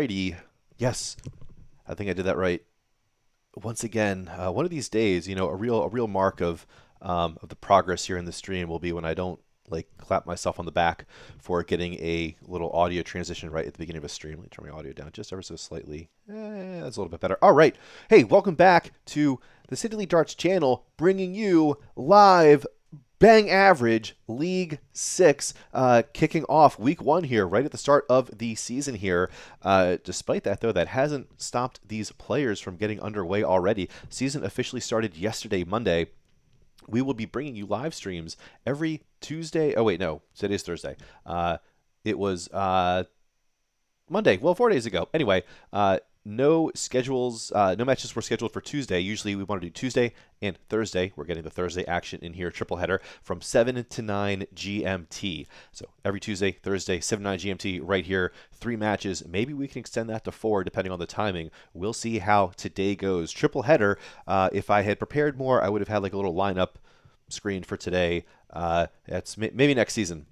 Alrighty. Yes, I think I did that right. Once again, one of these days, a real mark of the progress here in the stream will be when I don't like clap myself on the back for getting a little audio transition right at the beginning of a stream. Let me turn my audio down just ever so slightly. That's a little bit better. All right. Hey, welcome back to the City League Darts channel, bringing you live Bang Average League 6, kicking off week 1 here, right at the start of the season here. Despite that, though, that hasn't stopped these players from getting underway already. Season officially started yesterday, Monday. We will be bringing you live streams every Tuesday. Oh, wait, no. Today's Thursday. It was Monday. Well, 4 days ago. Anyway, no matches were scheduled for Tuesday. Usually we want to do Tuesday and Thursday. We're getting the Thursday action in here, triple header from 7 to 9 GMT. So every Tuesday, Thursday, 7 to 9 GMT right here. 3 matches. Maybe we can extend that to 4 depending on the timing. We'll see how today goes. Triple header. If I had prepared more, I would have had like a little lineup screen for today. That's maybe next season.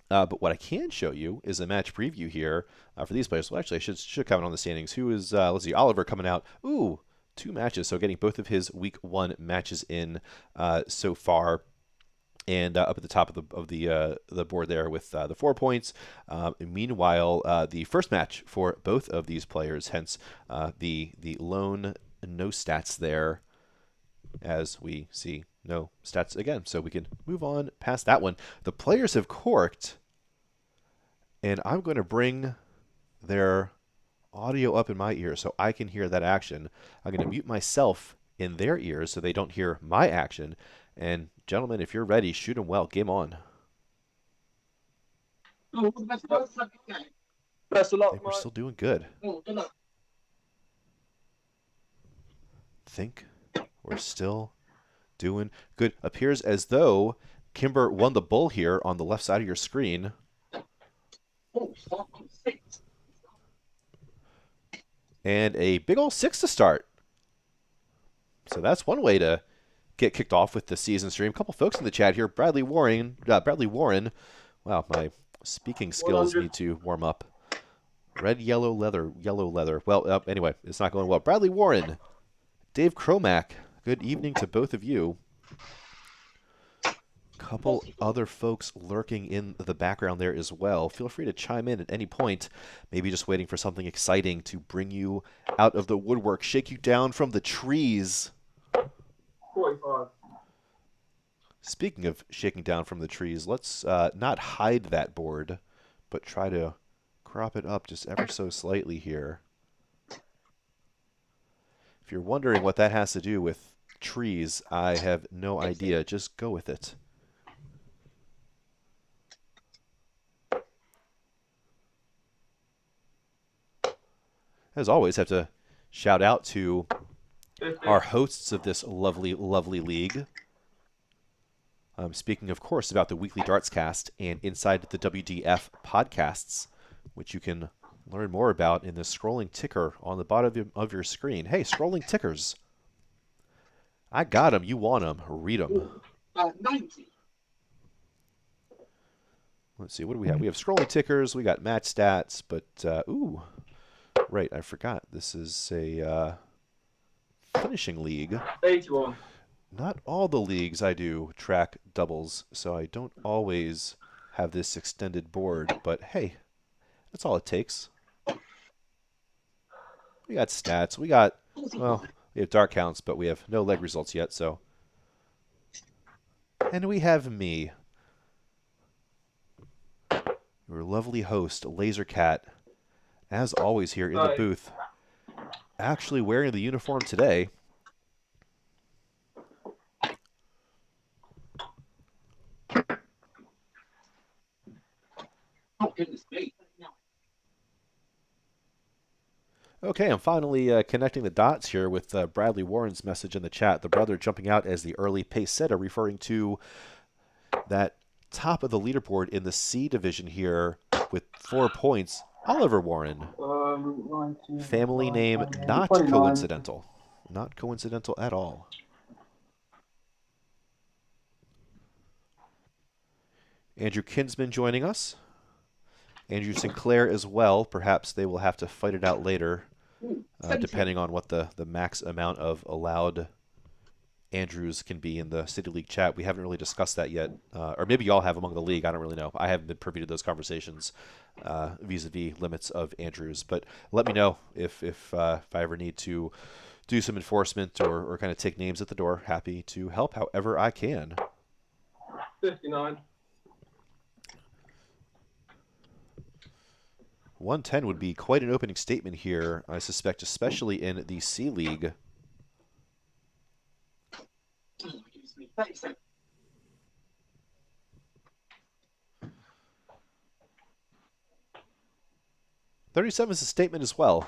But what I can show you is a match preview here for these players. Well, actually, I should comment on the standings. Who is, let's see, Oliver coming out. Ooh, 2 matches. So getting both of his week 1 matches in so far. And up at the top of the board there with the 4 points. Meanwhile, the first match for both of these players, hence the lone no stats there, as we see no stats again. So we can move on past that one. The players have corked. And I'm going to bring their audio up in my ear so I can hear that action. I'm going to mute myself in their ears so they don't hear my action. And gentlemen, if you're ready, shoot 'em well. Game on. Best of I luck, think we're mate. still doing good. Think we're still doing good. Appears as though Kimber won the bull here on the left side of your screen. And a big old 6 to start. So that's one way to get kicked off with the season stream. A couple folks in the chat here. Bradley Warren. Wow, my speaking skills 100. need to warm up. Red, yellow, leather. Well, anyway, it's not going well. Bradley Warren. Dave Cromack. Good evening to both of you. Couple other folks lurking in the background there as well. Feel free to chime in at any point. Maybe just waiting for something exciting to bring you out of the woodwork, shake you down from the trees. 45. Speaking of shaking down from the trees, let's not hide that board, but try to crop it up just ever so slightly here. If you're wondering what that has to do with trees, I have no idea. Just go with it. As always, have to shout out to our hosts of this lovely, lovely league. Speaking, of course, about the Weekly Darts Cast and Inside the WDF podcasts, which you can learn more about in the scrolling ticker on the bottom of your screen. Hey, scrolling tickers. I got them. You want them. Read them. 90. Let's see. What do we have? We have scrolling tickers. We got match stats. But, ooh. Right, I forgot. This is a finishing league. 81. Not all the leagues I do track doubles, so I don't always have this extended board. But, hey, that's all it takes. We got stats. We got, well, we have dart counts, but we have no leg results yet, so. And we have me, your lovely host, Lasercat, as always here in the booth, actually wearing the uniform today. Oh, goodness me. Okay, I'm finally connecting the dots here with Bradley Warren's message in the chat. The brother jumping out as the early pace setter, referring to that top of the leaderboard in the C division here with 4 points. Oliver Warren. 19, Family name not 29. coincidental. Not coincidental at all. Andrew Kinsman joining us. Andrew Sinclair as well. Perhaps they will have to fight it out later, Ooh, 17. depending on what the max amount of allowed Andrews can be in the City League chat. We haven't really discussed that yet, or maybe y'all have among the league. I don't really know. I haven't been privy to those conversations vis-a-vis limits of Andrews. But let me know if I ever need to do some enforcement or kind of take names at the door. Happy to help however I can. 59. 110 would be quite an opening statement here, I suspect, especially in the C League. 37. 37 is a statement as well.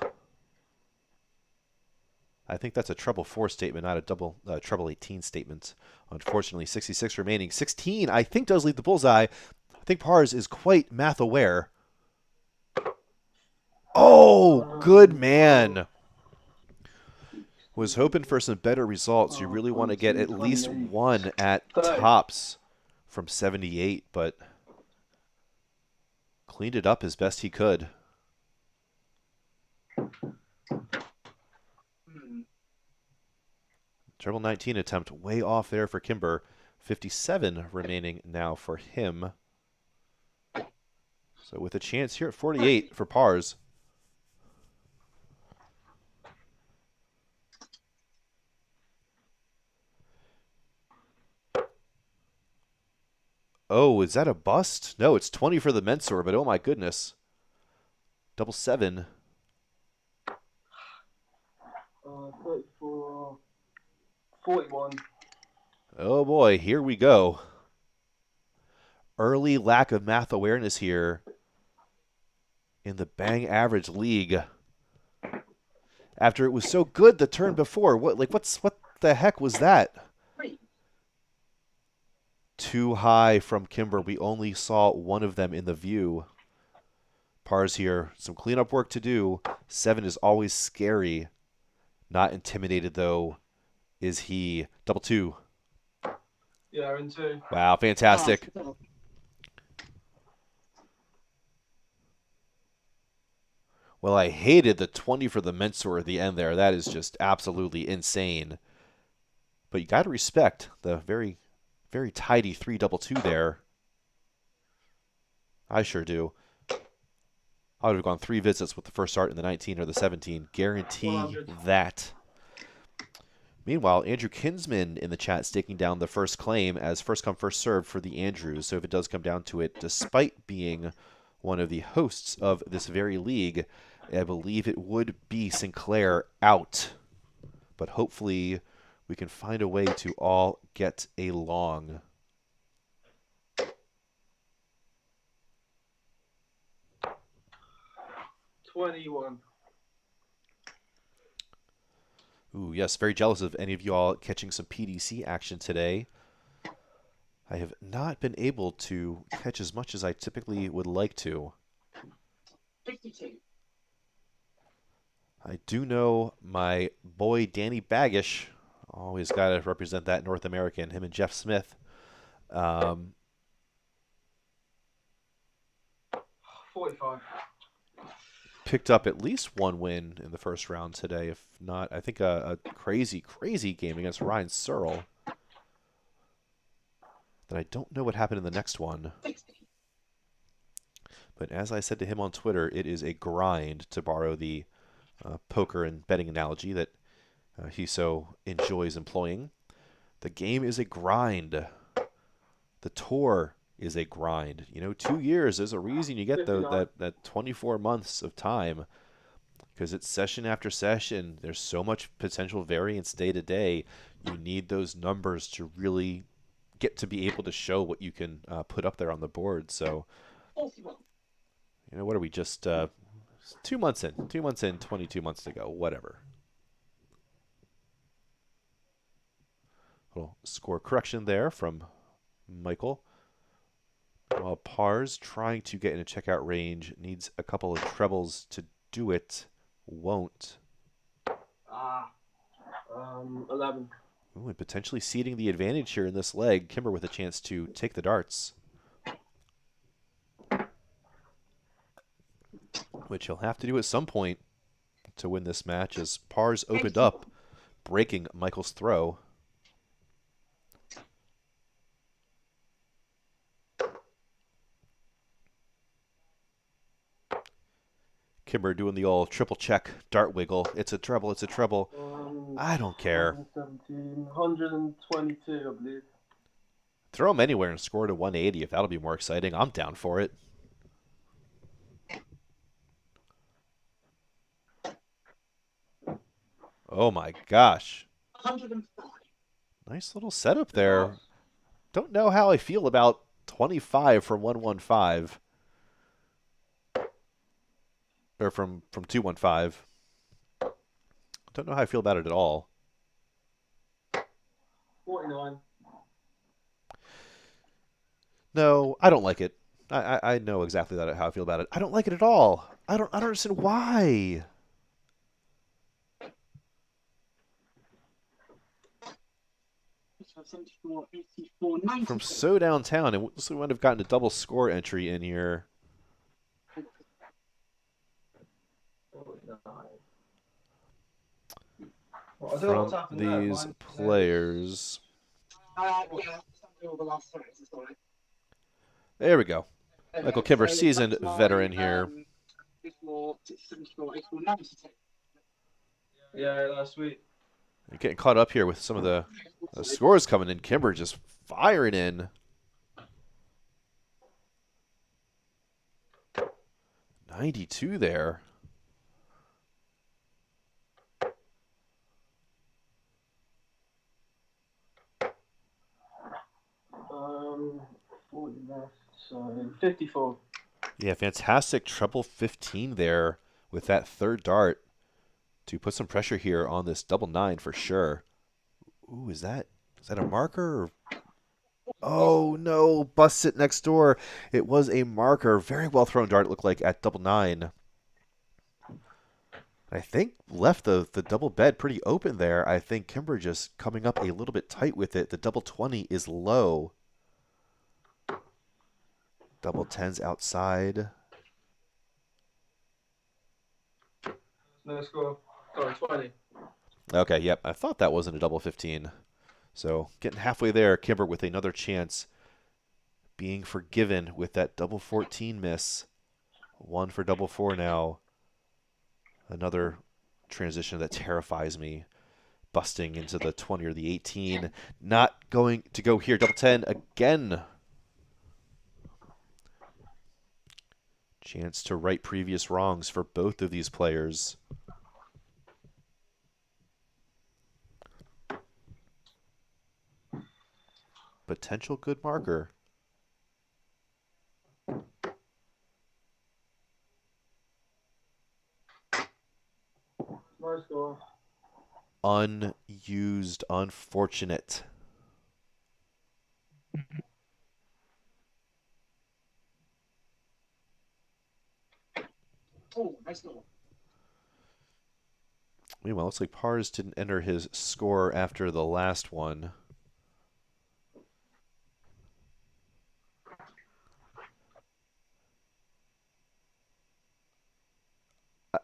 I think that's a treble 4 statement, not a treble 18 statement. Unfortunately, 66 remaining. 16, I think, does lead the bullseye. I think Pars is quite math aware. Oh, good man. Was hoping for some better results. You really want to get at least one at tops from 78, but cleaned it up as best he could. Treble 19 attempt way off there for Kimber. 57 remaining now for him. So with a chance here at 48 for Pars. Oh, is that a bust? No, it's 20 for the Mensor, but oh my goodness. Double 7. 34. 41. Oh boy, here we go. Early lack of math awareness here in the Bang Average League. After it was so good the turn before. What the heck was that? Too high from Kimber. We only saw one of them in the view. Pars here. Some cleanup work to do. 7 is always scary. Not intimidated, though, is he. Double 2. Yeah, in 2. Wow, fantastic. Well, I hated the 20 for the Mensor at the end there. That is just absolutely insane. But you got to respect the very, very tidy 3 double 2 there. I sure do. I would have gone 3 visits with the first start in the 19 or the 17. Guarantee 100. that. Meanwhile, Andrew Kinsman in the chat staking down the first claim as first come, first served for the Andrews. So if it does come down to it, despite being one of the hosts of this very league, I believe it would be Sinclair out. But hopefully we can find a way to all get along. $21. Ooh, yes, very jealous of any of you all catching some PDC action today. I have not been able to catch as much as I typically would like to. 52. I do know my boy Danny Baggish. Always got to represent that North American, him and Jeff Smith. 45. Picked up at least one win in the first round today. If not, I think a crazy, crazy game against Ryan Searle. That I don't know what happened in the next one. 60. But as I said to him on Twitter, it is a grind, to borrow the poker and betting analogy that he so enjoys employing. The game is a grind. The tour is a grind. 2 years, there's a reason you get that 24 months of time, because it's session after session. There's so much potential variance day to day. You need those numbers to really get to be able to show what you can put up there on the board. So, 41. what are we, just 2 months in? 2 months in, 22 months to go, whatever. Little score correction there from Michael. While Pars, trying to get in a checkout range, needs a couple of trebles to do it. Won't. 11. Ooh, and potentially ceding the advantage here in this leg. Kimber with a chance to take the darts. which he'll have to do at some point to win this match as Pars opened 81. up, breaking Michael's throw. Kimber doing the old triple check dart wiggle. It's a treble, it's a treble. I don't care. 117, 122, I believe. Throw him anywhere and score to 180 if that'll be more exciting. I'm down for it. Oh my gosh. 105. Nice little setup there. Don't know how I feel about 25 from 115. Or from 215. Don't know how I feel about it at all. 49. No, I don't like it. I know exactly how I feel about it. I don't like it at all. I don't understand why. 74, 84, From 94. so downtown, and we might have gotten a double score entry in here. 49. Well, I don't know what's From happened there. these players. Yeah, the last time, There we go. Michael Kimber, so seasoned that's my, veteran here. 74, 74, 84, 92. Yeah, that's sweet. You're getting caught up here with some of the scores coming in. Kimber just firing in. 92 there. 40 left, so 54. Yeah, fantastic treble 15 there with that third dart to put some pressure here on this double 9 for sure. Ooh, is that a marker? Or... Oh no, busts it next door. It was a marker. Very well thrown dart, it looked like, at double 9. I think left the double bed pretty open there. I think Kimber just coming up a little bit tight with it. The double 20 is low. Double 10's outside. No score. Sorry, 20. Okay, yep. I thought that wasn't a double 15. So getting halfway there, Kimber with another chance. Being forgiven with that double 14 miss. One for double 4 now. Another transition that terrifies me. Busting into the 20 or the 18. Not going to go here. Double 10 again. Chance to right previous wrongs for both of these players. Potential good marker. No score. Unused, unfortunate. Oh, nice score. Meanwhile, looks like Pars didn't enter his score after the last one.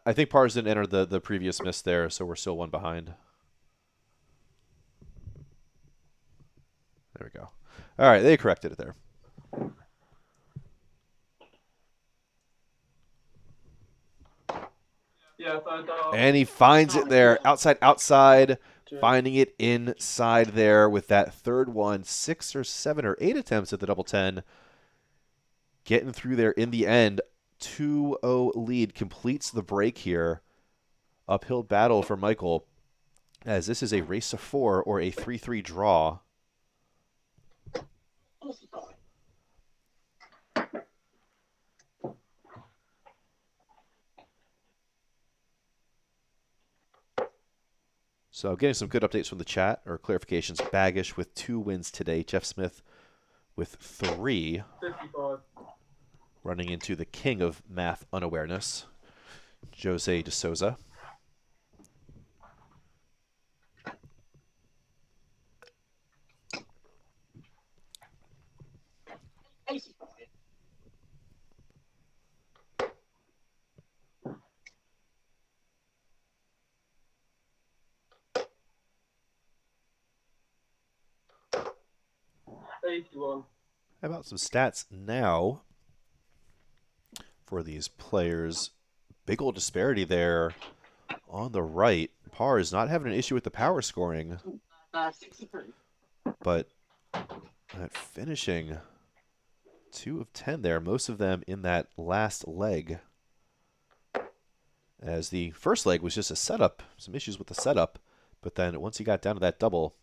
I think Pars didn't enter the previous miss there, so we're still one behind. There we go. All right, they corrected it there. Yeah, third dart. And he finds it there. Outside, outside. Finding it inside there with that third one. 6 or 7 or 8 attempts at the double 10. Getting through there in the end. 2-0 lead completes the break here. Uphill battle for Michael, as this is a race to 4 or a 3-3 draw. So getting some good updates from the chat, or clarifications. Baggish with 2 wins today. Jeff Smith with 3. 55. Running into the king of math unawareness, Jose De Souza. 81. How about some stats now for these players? Big old disparity there on the right. Par is not having an issue with the power scoring, 63. but at finishing 2 of 10 there, most of them in that last leg. As the first leg was just a setup, some issues with the setup, but then once he got down to that double,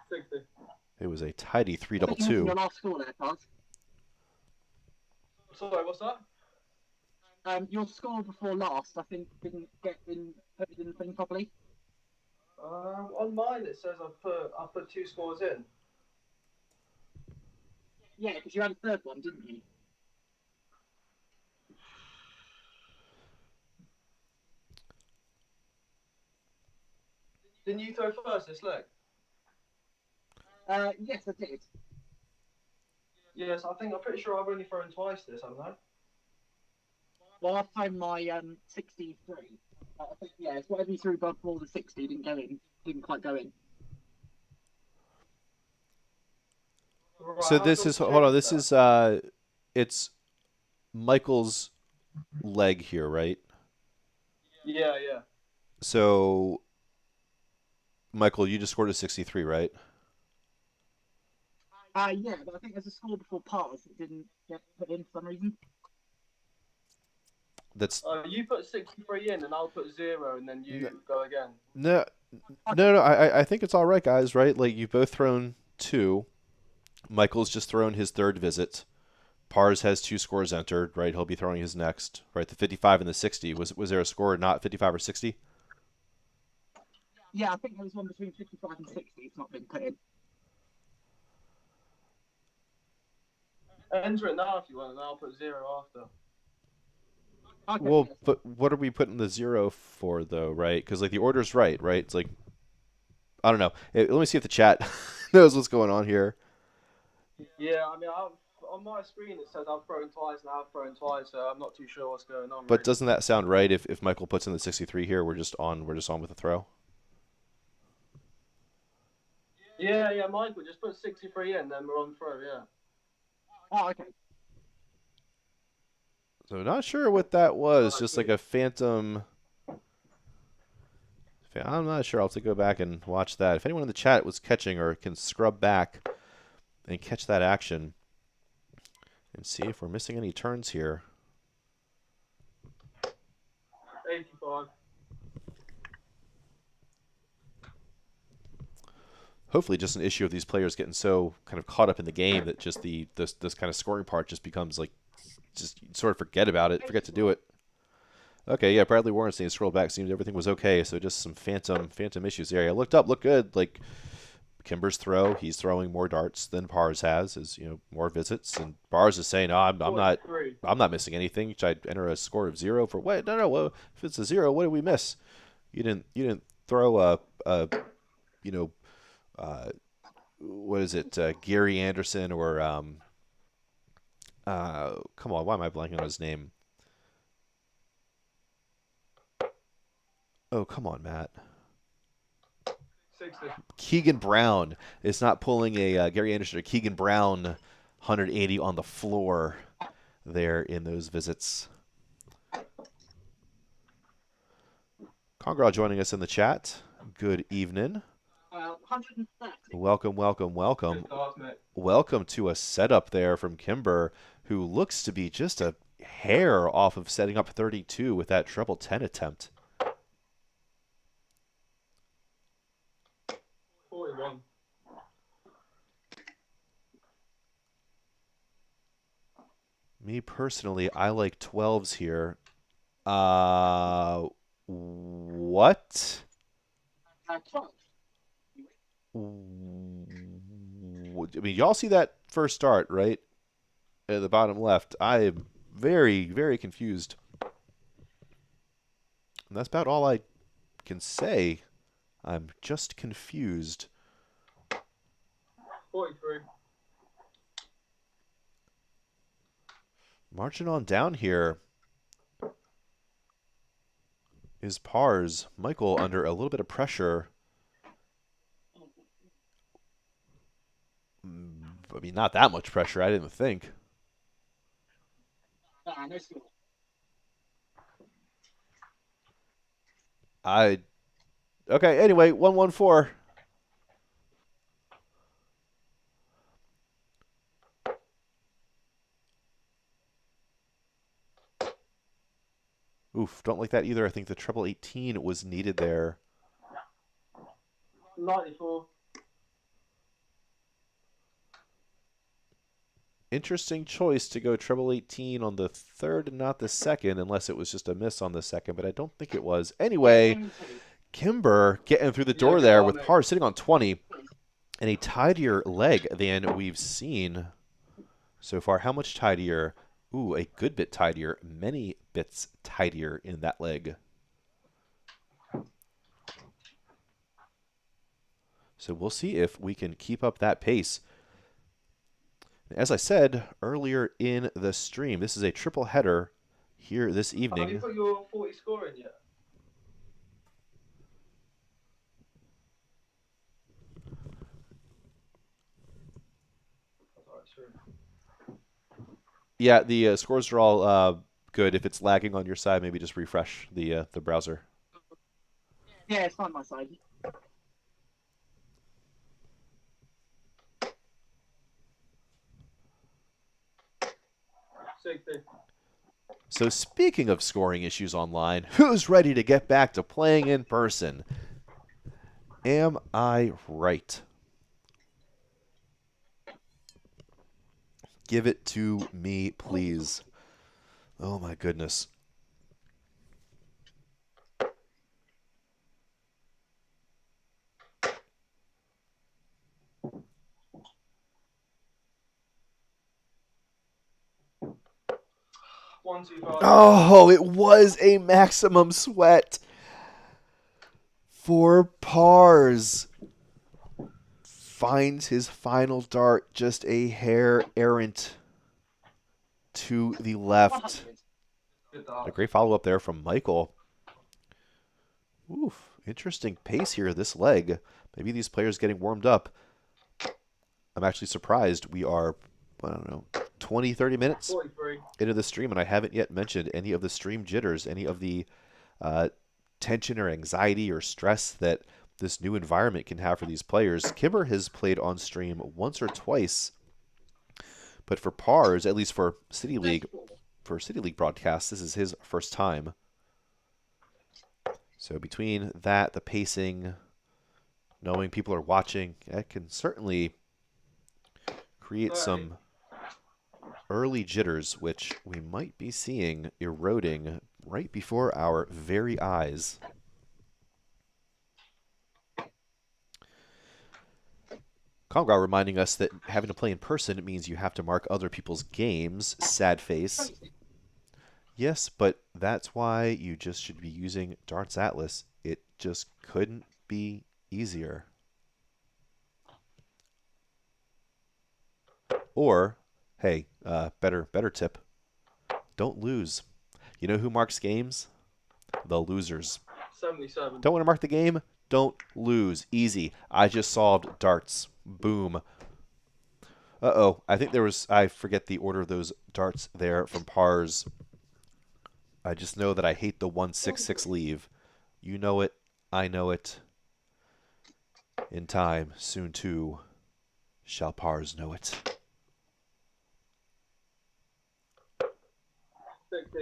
60. it was a tidy 3 I double think you mentioned 2. your last score there, Taz. Sorry, what's that? Your score before last, I think, didn't get put in the thing properly. On mine it says I put 2 scores in. Yeah, because you had a third one, didn't you? Didn't you throw first this leg? Yes, I did. Yes, I'm pretty sure I've only thrown twice this, haven't I? Well, I found my 63. I think, yeah, it's whatever you threw before the 60 didn't quite go in. Right, So I'll this double is, check hold on, this that. is, it's Michael's leg here, right? Yeah, yeah. So, Michael, you just scored a 63, right? Yeah, but I think there's a score before pars that didn't get put in for some reason. That's You put 63 in, and I'll put 0, and then you go again. no, no. I think it's all right, guys. Right? Like you've both thrown 2. Michael's just thrown his 3rd visit. Pars has 2 scores entered. Right? He'll be throwing his next. Right? The 55 and the 60. Was there a score not 55 or 60? Yeah, I think there was one between 55 and 60. It's not been put in. Enter it now if you want, and I'll put 0 after. Okay, Well, yes. but what are we putting the 0 for though? Right? Because like the order's right. Right? It's like I don't know. Let me see if the chat knows what's going on here. Yeah, I mean, on my screen it says I've thrown twice and I've thrown twice, so I'm not too sure what's going on. But Really. doesn't that sound right? If Michael puts in the 63 here, we're just on with the throw. Yeah, Michael, just put 63 in, then we're on throw, yeah. Oh, okay. So not sure what that was. Oh, Just sweet. like a phantom. I'm not sure. I'll have to go back and watch that. If anyone in the chat was catching or can scrub back and catch that action and see if we're missing any turns here. 85. Hopefully just an issue of these players getting so kind of caught up in the game that just this kind of scoring part just becomes like just sort of forget about it, forget to do it. Okay, yeah, Bradley Warrenstein scrolled back, seems everything was okay, so just some phantom issues there. I looked up, looked good, like Kimber's throw, he's throwing more darts than Pars has, is more visits, and Pars is saying, "Oh, I'm not 43. I'm not missing anything. Should I enter a score of 0 for what? No, well, if it's a 0, what did we miss? You didn't throw a what is it, Gary Anderson or come on, why am I blanking on his name? Oh, come on, Matt. 60. Keegan Brown is not pulling a Gary Anderson or Keegan Brown 180 on the floor there in those visits. Congrats joining us in the chat. Good evening. 130. Welcome. Good start, mate. Welcome to a setup there from Kimber, who looks to be just a hair off of setting up 32 with that treble 10 attempt. 41. Me personally, I like 12s here. What? 12. I mean, y'all see that first start, right? At the bottom left. I am very, very confused. And that's about all I can say. I'm just confused. 43. Marching on down here is Pars. Michael under a little bit of pressure. I mean, not that much pressure, I didn't think. Ah, no score. I Okay, anyway, 114. Oof, don't like that either. I think the treble 18 was needed there. 94. Interesting choice to go treble 18 on the third and not the second, unless it was just a miss on the second, but I don't think it was. Anyway, Kimber getting through the Yeah, door good there luck, with mate. par sitting on 20 and a tidier leg than we've seen so far. How much tidier? Ooh, a good bit tidier. Many bits tidier in that leg. So we'll see if we can keep up that pace. As I said earlier in the stream, this is a triple header here this Have you evening. put your 40 score in yet? That's alright, sure. Yeah, the scores are all good. If it's lagging on your side, maybe just refresh the browser. Yeah, it's on my side. So speaking of scoring issues online, who's ready to get back to playing in person? Am I right? Give it to me, please. Oh my goodness. One, two, five. Oh, it was a maximum sweat for Pars. Finds his final dart just a hair errant to the left. A great follow-up there from Michael. Oof, interesting pace here this leg. Maybe these players getting warmed up. I'm actually surprised we are, I don't know, 20, 30 minutes 43. into the stream, and I haven't yet mentioned any of the stream jitters, any of the tension or anxiety or stress that this new environment can have for these players. Kimber has played on stream once or twice, but for Pars, at least for City League broadcasts, this is his first time. So between that, the pacing, knowing people are watching, that can certainly create some early jitters, which we might be seeing eroding right before our very eyes. Congal reminding us that having to play in person means you have to mark other people's games. Sad face. Yes, but that's why you just should be using Darts Atlas. It just couldn't be easier. Or, hey, better tip. Don't lose. You know who marks games? The losers. 77. Don't want to mark the game? Don't lose. Easy. I just solved darts. Boom. Uh-oh. I think I forget the order of those darts there from Pars. I just know that I hate the 166 leave. You know it. I know it. In time, soon too, shall Pars know it. 60.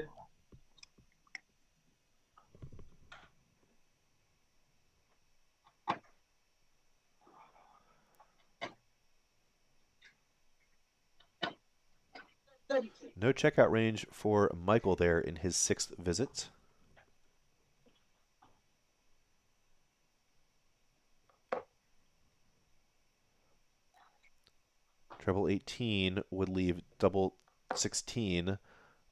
No checkout range for Michael there in his 6th visit. Treble 18 would leave double 16,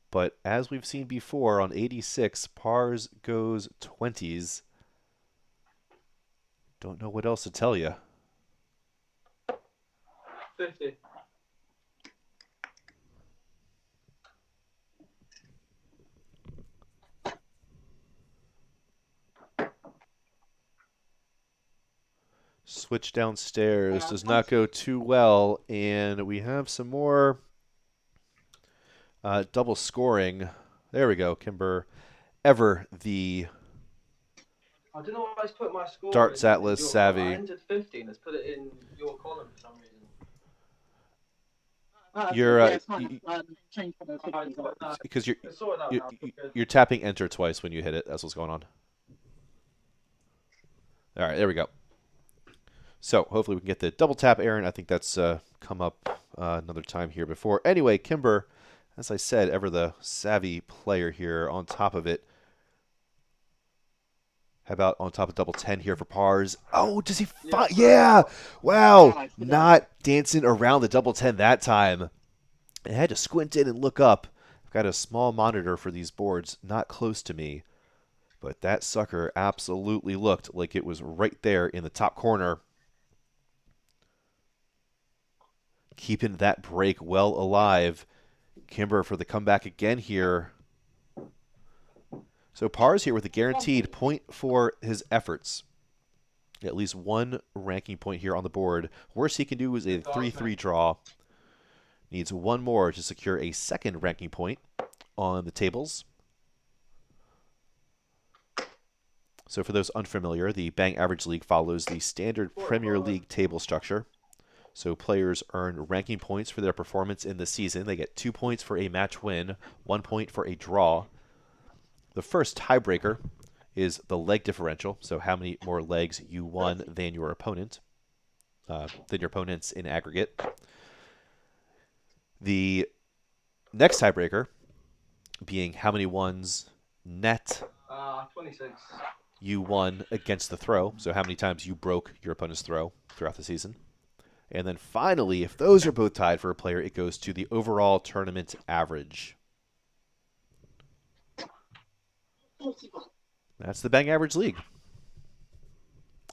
but as we've seen before on 86, Pars goes 20s. Don't know what else to tell you. 50. Switch downstairs does not go too well, and we have some more double scoring. There we go. Kimber, ever the I don't know why it's put my score Darts in Atlas your. I savvy. entered 15. It's put it in your column for some reason. You're yeah, it's fine. Change from the 50s. because It's sorted out now. you're tapping enter twice when you hit it. That's what's going on. All right, there we go. So hopefully we can get the double tap, Aaron. I think that's come up another time here before. Anyway, Kimber, as I said, ever the savvy player here on top of it. How about on top of double 10 here for pars? Oh, does he find? Yeah! Wow! Not dancing around the double 10 that time. I had to squint in and look up. I've got a small monitor for these boards not close to me. But that sucker absolutely looked like it was right there in the top corner. Keeping that break well alive. Kimber for the comeback again here. So pars here with a guaranteed point for his efforts. At least one ranking point here on the board. Worst he can do is a 3-3 draw. Needs one more to secure a second ranking point on the tables. So for those unfamiliar, the Bang Average League follows the standard Premier League table structure. So players earn ranking points for their performance in the season. They get 2 points for a match win, 1 point for a draw. The first tiebreaker is the leg differential, so how many more legs you won than your opponent, than your opponents in aggregate. The next tiebreaker being how many ones net 26. you won against the throw, so how many times you broke your opponent's throw throughout the season. And then finally, if those are both tied for a player, it goes to the overall tournament average. That's the Bang Average League,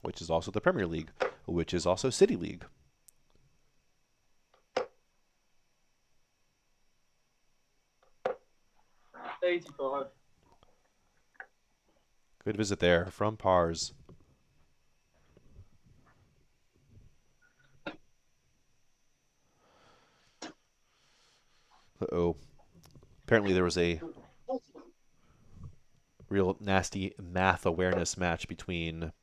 which is also the Premier League, which is also City League. $85. Good visit there from Pars. Uh-oh. Apparently there was a real nasty math awareness match between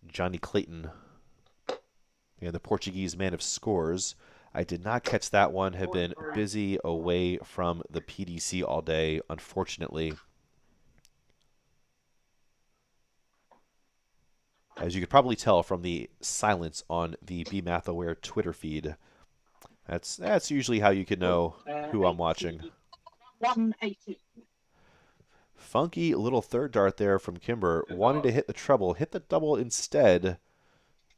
Johnny Clayton and the Portuguese man of scores. I did not catch that one. Have been busy away from the PDC all day, unfortunately. As you could probably tell from the silence on the BMathAware Twitter feed, that's usually how you can know who I'm watching. 180. Funky little third dart there from Kimber. Wanted to hit the treble, hit the double instead,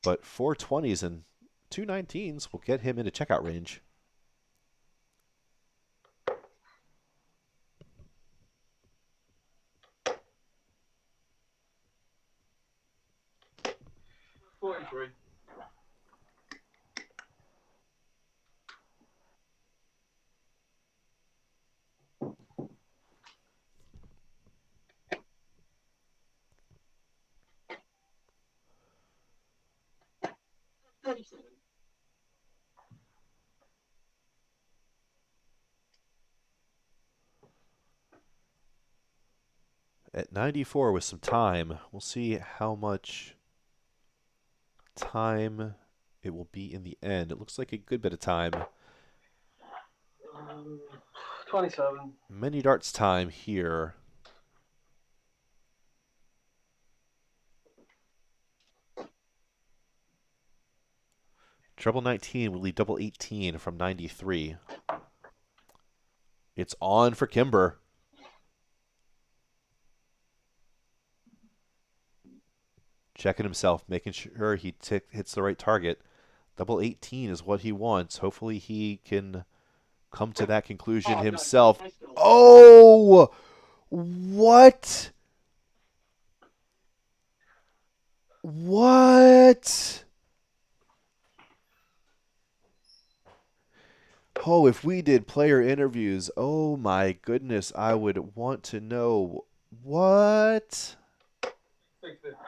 but 420s and 219s will get him into checkout range. $43. At 94 with some time, we'll see how much time it will be in the end. It looks like a good bit of time. 27. Many darts time here. Treble 19 will lead double 18 from 93. It's on for Kimber. Checking himself, making sure he hits the right target. Double 18 is what he wants. Hopefully he can come to that conclusion himself. Oh! What? What? Oh, if we did player interviews, oh my goodness, I would want to know what? 650.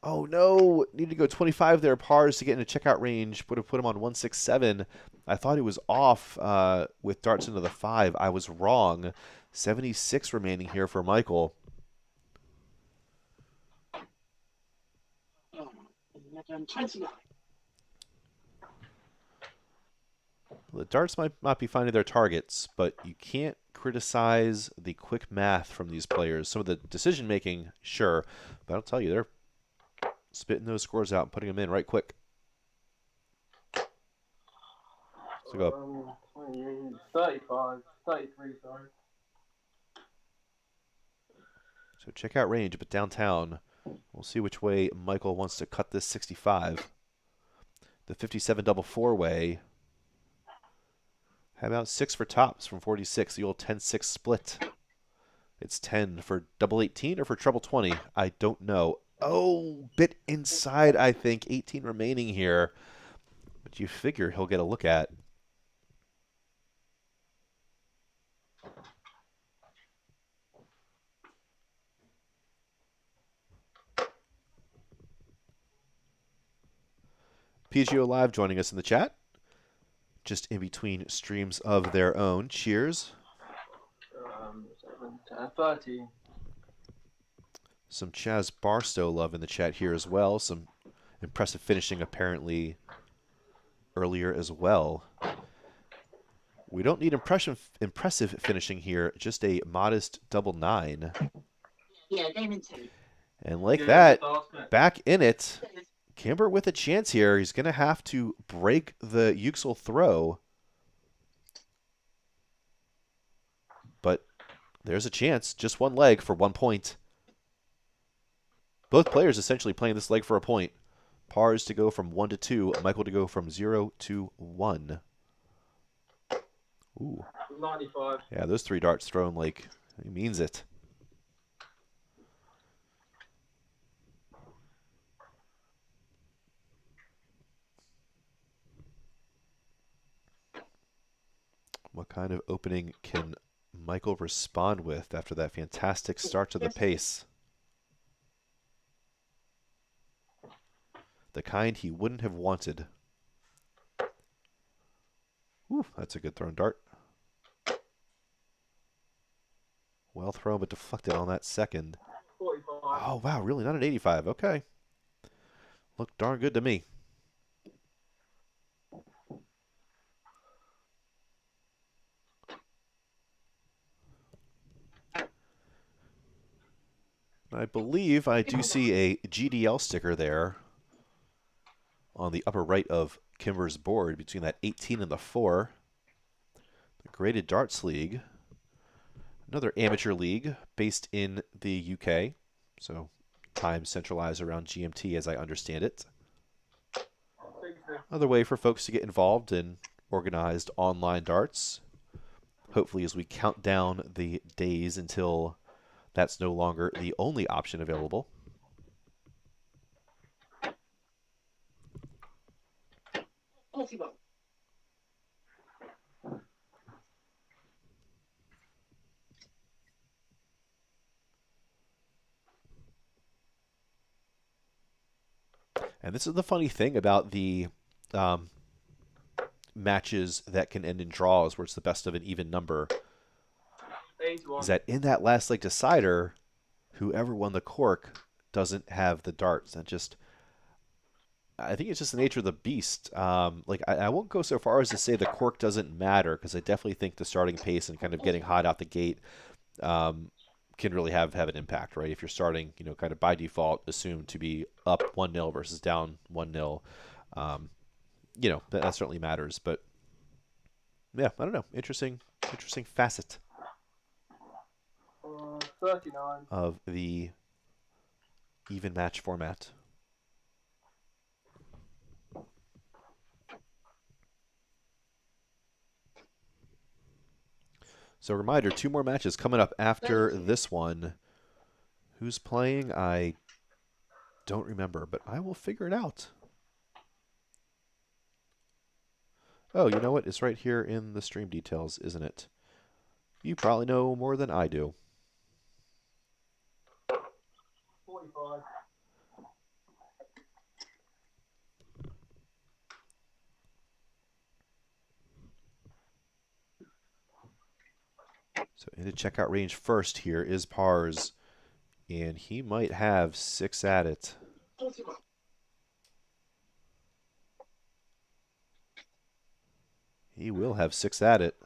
Oh no, need to go 25 there. Pars to get into checkout range. Would have put him on 167. I thought he was off with darts into the 5. I was wrong. 76 remaining here for Michael. Oh, 29. The darts might not be finding their targets, but you can't criticize the quick math from these players. Some of the decision making, sure, but I'll tell you, they're spitting those scores out and putting them in right quick. So go. 35, 33, sorry. So check out range, but downtown. We'll see which way Michael wants to cut this 65. The 57 double four-way. How about 6 for tops from 46? The old 10-6 split. It's 10 for double 18 or for treble 20? I don't know. Oh, bit inside, I think. 18 remaining here. But you figure he'll get a look at. PGO Live joining us in the chat. Just in between streams of their own. Cheers. 13. Some Chaz Barstow love in the chat here as well. Some impressive finishing apparently earlier as well. We don't need impressive finishing here, just a modest double 9. Yeah, game in 2. And like that, back in it. Kimber with a chance here. He's going to have to break the Yuksel throw. But there's a chance. Just one leg for 1 point. Both players essentially playing this leg for a point. Pars to go from 1 to 2. Michael to go from 0 to 1. Ooh. 95. Yeah, those 3 darts thrown like he means it. What kind of opening can Michael respond with after that fantastic start to the pace? The kind he wouldn't have wanted. Ooh, that's a good thrown dart. Well thrown, but deflected on that second. 45. Oh, wow, really? Not an 85. Okay. Looked darn good to me. I believe I do see a GDL sticker there on the upper right of Kimber's board between that 18 and the 4. The Graded Darts League. Another amateur league based in the UK. So time centralized around GMT as I understand it. Another way for folks to get involved in organized online darts. Hopefully as we count down the days until that's no longer the only option available. And this is the funny thing about the matches that can end in draws where it's the best of an even number. 81. Is that in that last leg decider, whoever won the cork doesn't have the darts. And I think it's just the nature of the beast. Like I won't go so far as to say the cork doesn't matter, because I definitely think the starting pace and kind of getting hot out the gate can really have an impact, right? If you're starting, kind of by default assumed to be up 1-0 versus down 1-0, that certainly matters. But yeah, I don't know. Interesting facet 39. of the even match format. So reminder, 2 more matches coming up after this one. Who's playing? I don't remember, but I will figure it out. Oh, you know what? It's right here in the stream details, isn't it? You probably know more than I do. 45. So into checkout range first here is Pars, and he might have 6 at it. He will have 6 at it.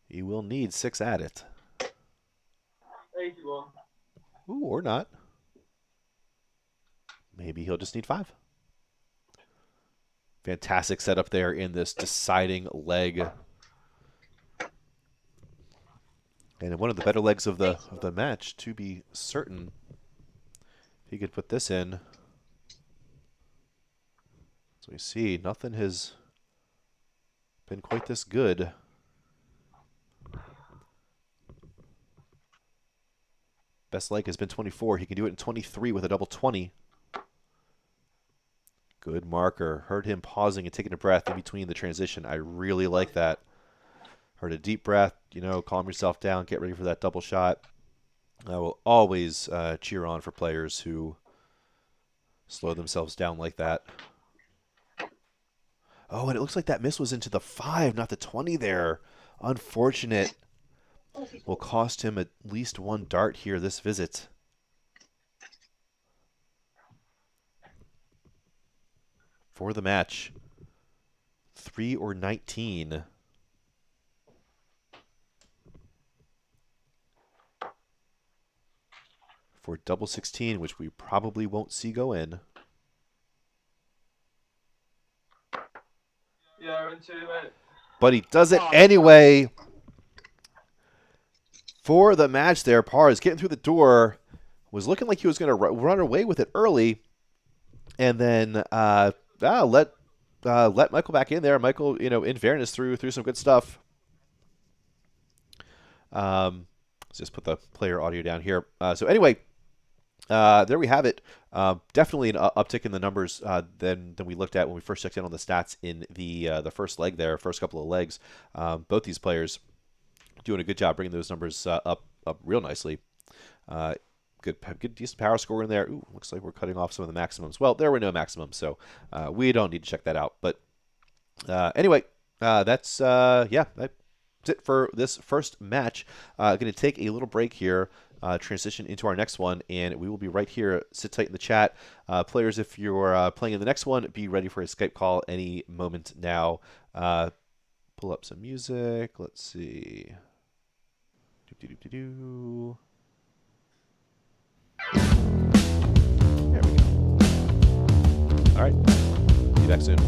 He will need 6 at it. 81. Ooh, or not. Maybe he'll just need 5. Fantastic setup there in this deciding leg. And one of the better legs of the match, to be certain. If he could put this in. So we see nothing has been quite this good. Best leg has been 24. He can do it in 23 with a double 20. Good marker. Heard him pausing and taking a breath in between the transition. I really like that. Heard a deep breath, calm yourself down, get ready for that double shot. I will always cheer on for players who slow themselves down like that. Oh, and it looks like that miss was into the 5, not the 20 there. Unfortunate. Will cost him at least 1 dart here this visit. For the match, 3 or 19. For double 16, which we probably won't see go in. Yeah, into it. But he does it anyway. For the match there, Pars getting through the door. Was looking like he was going to run away with it early. And then let Michael back in there. Michael, in fairness, threw some good stuff. Let's just put the player audio down here. So anyway, there we have it. Definitely an uptick in the numbers than we looked at when we first checked in on the stats in the first leg there, first couple of legs. Both these players doing a good job bringing those numbers up real nicely. Good, decent power score in there. Ooh, looks like we're cutting off some of the maximums. Well, there were no maximums, so we don't need to check that out. But anyway, that's it for this first match. Going to take a little break here, transition into our next one, and we will be right here. Sit tight in the chat. Players, if you're playing in the next one, be ready for a Skype call any moment now. Pull up some music. Let's see. Do. There we go. All right. See you back soon.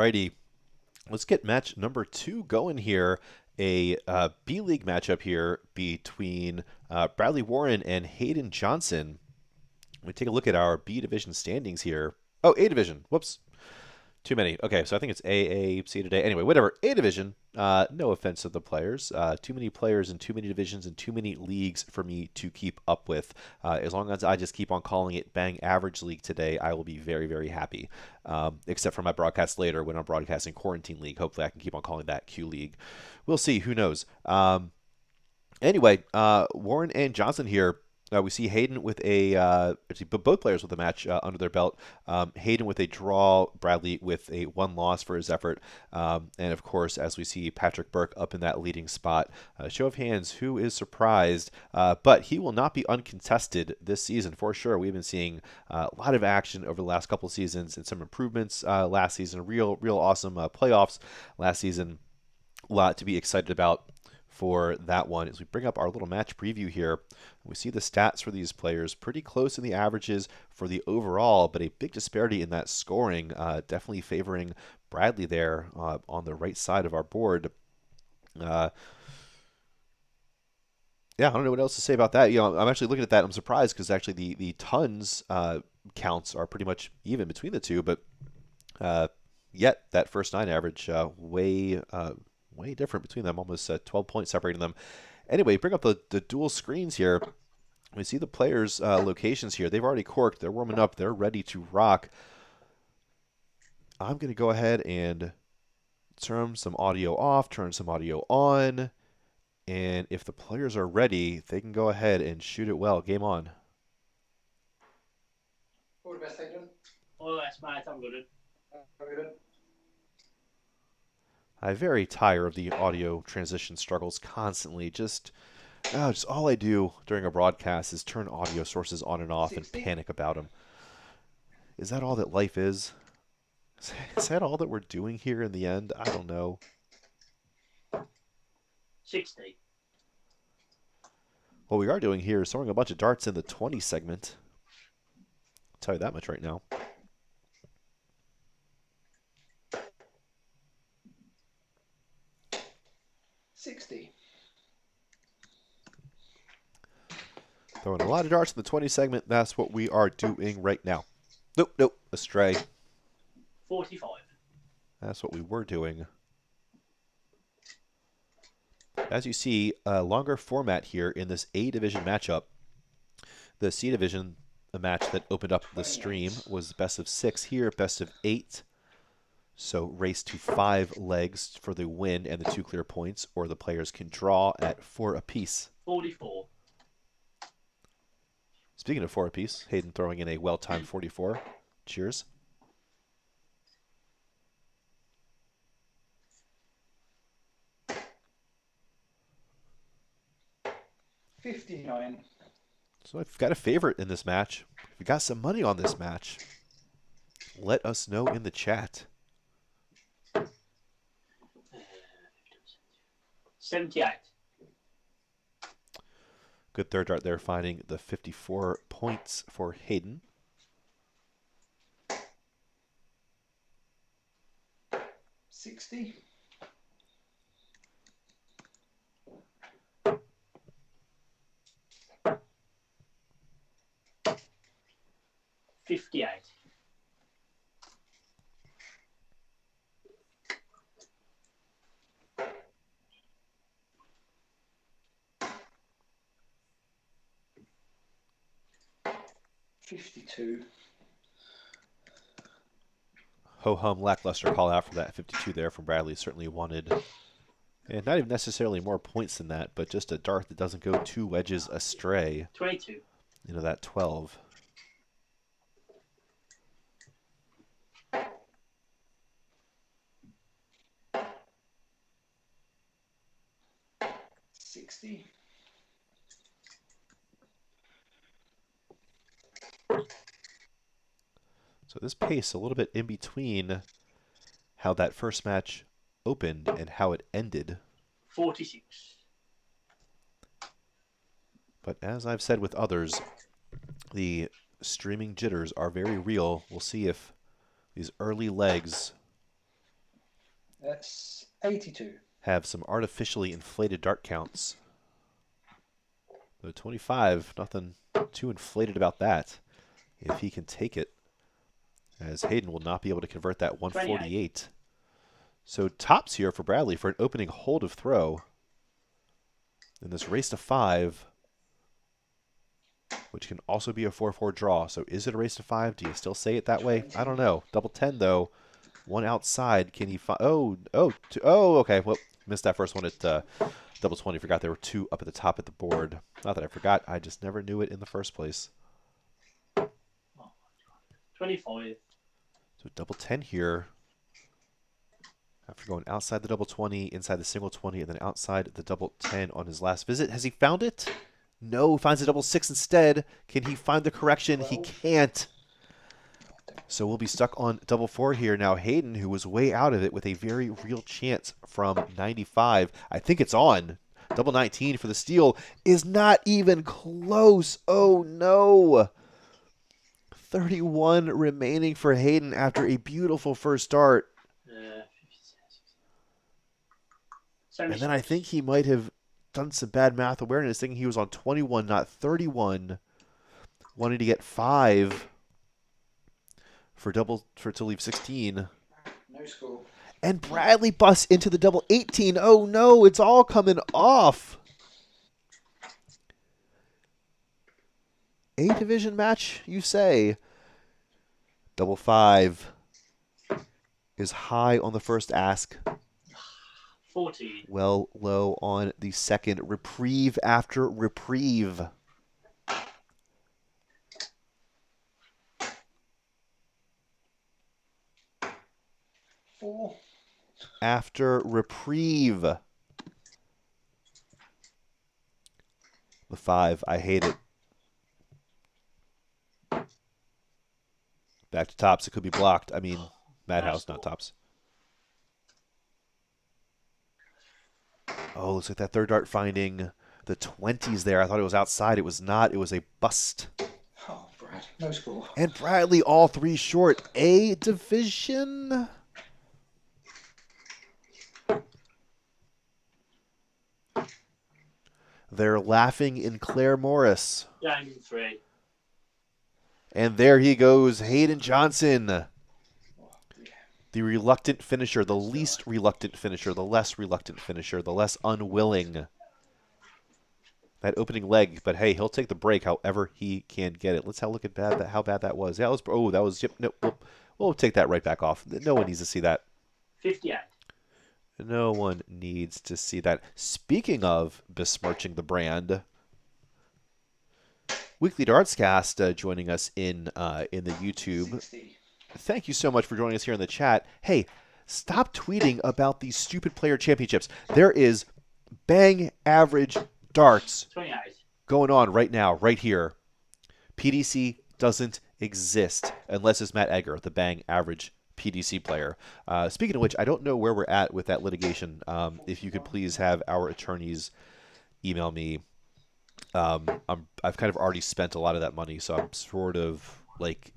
Alrighty. Let's get match number 2 going here. A B League matchup here between Bradley Warren and Hayden Johnson. We take a look at our B division standings here. Oh, A division. Whoops. Too many. Okay, so I think it's A, C today. Anyway, whatever. A division. No offense to the players. Too many players in too many divisions and too many leagues for me to keep up with. As long as I just keep on calling it Bang Average League today, I will be very, very happy. Except for my broadcast later when I'm broadcasting Quarantine League. Hopefully I can keep on calling that Q League. We'll see. Who knows? Anyway, Warren and Johnson here. We see Hayden with actually both players with a match under their belt. Hayden with a draw, Bradley with a 1 loss for his effort. And of course, as we see Patrick Burke up in that leading spot. Show of hands, who is surprised? But he will not be uncontested this season for sure. We've been seeing a lot of action over the last couple seasons and some improvements last season. Real awesome playoffs last season. A lot to be excited about for that one. As we bring up our little match preview here, we see the stats for these players pretty close in the averages for the overall, but a big disparity in that scoring, definitely favoring Bradley there on the right side of our board. Yeah, I don't know what else to say about that. I'm actually looking at that. I'm surprised because actually the tons counts are pretty much even between the two, but yet that first 9 average way different between them, almost 12 points separating them. Anyway, bring up the dual screens here. We see the players' locations here. They've already corked. They're warming up. They're ready to rock. I'm going to go ahead and turn some audio off, turn some audio on, and if the players are ready, they can go ahead and shoot it well. Game on. All the best, Hayden. All the best, mate. I'm good. I very tire of the audio transition struggles constantly. Just all I do during a broadcast is turn audio sources on and off and panic about them. Is that all that life is? Is that all that we're doing here in the end? I don't know. 60. What we are doing here is throwing a bunch of darts in the 20 segment. I'll tell you that much right now. Throwing a lot of darts in the 20 segment. That's what we are doing right now. Nope. Astray. 45. That's what we were doing. As you see, a longer format here in this A division matchup. The C division, a match that opened up the stream, was best of 6 here, best of 8. So race to 5 legs for the win and the 2 clear points, or the players can draw at 4 apiece. 44. Speaking of 4 apiece, Hayden throwing in a well-timed 44. Cheers. $59. So I've got a favorite in this match. If you got some money on this match, let us know in the chat. 78. Good third dart there, finding the 54 points for Hayden. $60. 58. $52. Ho-hum lackluster call out for that 52 there from Bradley. Certainly wanted, and not even necessarily more points than that, but just a dart that doesn't go 2 wedges astray. 22. That 12. $60. So this pace a little bit in between how that first match opened and how it ended. 46. But as I've said with others, the streaming jitters are very real. We'll see if these early legs That's 82. have some artificially inflated dart counts. The 25, nothing too inflated about that. If he can take it, as Hayden will not be able to convert that 148. So tops here for Bradley for an opening hold of throw. In this race to 5, which can also be a 4-4 draw. So is it a race to 5? Do you still say it that way? I don't know. Double 10 though. One outside. Can he find? Okay. Well, missed that first one at double 20. Forgot there were 2 up at the top of the board. Not that I forgot. I just never knew it in the first place. 25. So double 10 here. After going outside the double 20, inside the single 20, and then outside the double 10 on his last visit. Has he found it? No, finds a double 6 instead. Can he find the correction? He can't. So we'll be stuck on double 4 here. Now Hayden, who was way out of it with a very real chance from 95. I think it's on. Double 19 for the steal is not even close. Oh no. 31 remaining for Hayden after a beautiful first start. And then I think he might have done some bad math awareness, thinking he was on 21, not 31. Wanted to get 5 for to leave 16. No score. And Bradley busts into the double 18. Oh no, it's all coming off. A division match, you say? Double 5 is high on the first ask. 14. Well low on the second. Reprieve after reprieve. Four. After reprieve. The 5, I hate it. Back to tops, it could be blocked. I mean, Madhouse, not tops. Oh, looks like that third dart finding the 20s there. I thought it was outside. It was not. It was a bust. Oh, Brad. No score. And Bradley, all 3 short. A division. They're laughing in Claire Morris. Yeah, I'm in 3. And there he goes, Hayden Johnson. The reluctant finisher, the least reluctant finisher, the less reluctant finisher, the less unwilling. That opening leg, but hey, he'll take the break however he can get it. Let's have a look at how bad that was. Yeah, that was yep, no, we'll take that right back off. No one needs to see that. 58. No one needs to see that. Speaking of besmirching the brand, Weekly Dartscast joining us in the YouTube. 60. Thank you so much for joining us here in the chat. Hey, stop tweeting about these stupid player championships. There is bang average darts 28. going on right now, right here. PDC doesn't exist unless it's Matt Egger, the bang average PDC player. Speaking of which, I don't know where we're at with that litigation. If you could please have our attorneys email me. I've kind of already spent a lot of that money, so I'm sort of like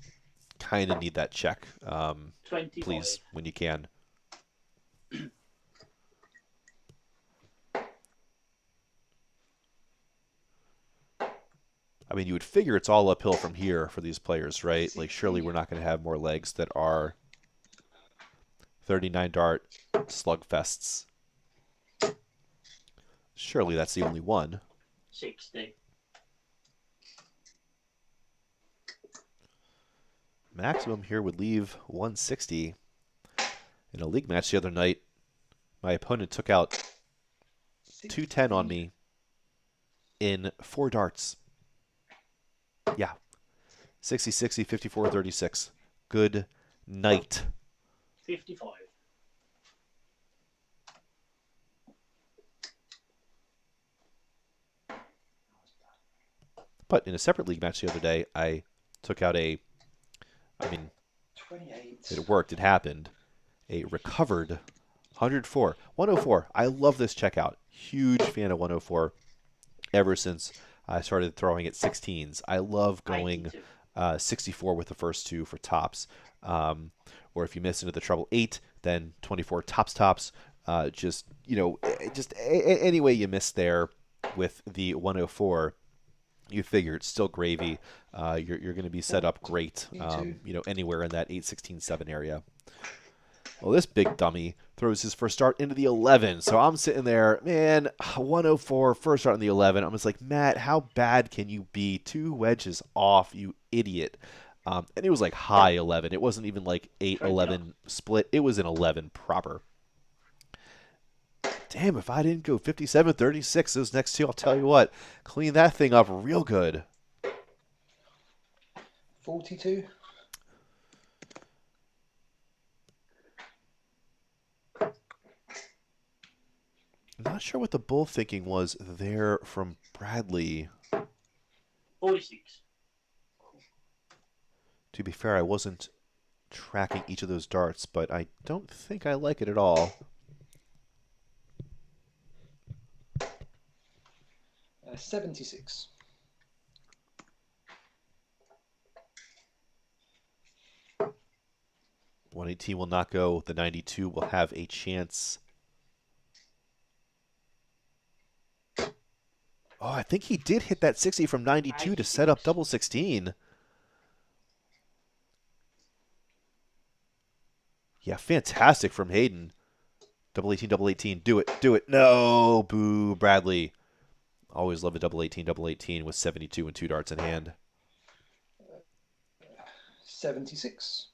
kind of need that check. 25. Please, when you can. I mean, you would figure it's all uphill from here for these players, right? Like, surely we're not going to have more legs that are 39 dart slugfests. Surely that's the only one. 60. Maximum here would leave 160. In a league match the other night, my opponent took out 210 on me in 4 darts. Yeah. 60-60, 54-36. Good night. 55. But in a separate league match the other day, I took out I mean, 28. it worked. It happened. A recovered 104. 104. I love this checkout. Huge fan of 104 ever since I started throwing at 16s. I love going 64 with the first 2 for tops. Or if you miss into the treble 8, then 24 tops. Just, any way you miss there with the 104, you figure it's still gravy. You're going to be set up great, anywhere in that 8-16-7 area. Well, this big dummy throws his first start into the 11. So I'm sitting there, man, 104, first start in the 11. I'm just like, Matt, how bad can you be? 2 wedges off, you idiot. And it was like high 11. It wasn't even like 8-11 split. It was an 11 proper. Damn, if I didn't go 57-36 those next 2, I'll tell you what, clean that thing up real good. 42. Not sure what the bull thinking was there from Bradley. 46. To be fair, I wasn't tracking each of those darts, but I don't think I like it at all. 76. $118 will not go. The 92 will have a chance. Oh, I think he did hit that 60 from 92 to set up double 16. Yeah, fantastic from Hayden. Double 18, double 18. Do it, do it. No, boo, Bradley. Always love a double 18 with 72 and 2 darts in hand. 76.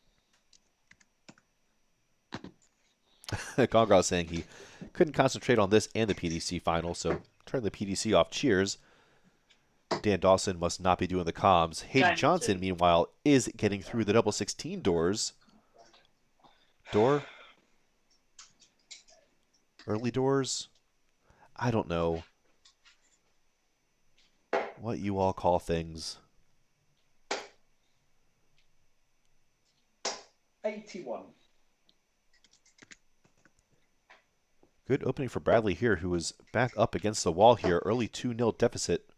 Congress saying he couldn't concentrate on this and the PDC final, so turn the PDC off. Cheers. Dan Dawson must not be doing the comms. Hayden Johnson, meanwhile, is getting through the double 16 doors. Door? Early doors? I don't know what you all call things. 81. Good opening for Bradley here, who is back up against the wall here. Early 2-0 deficit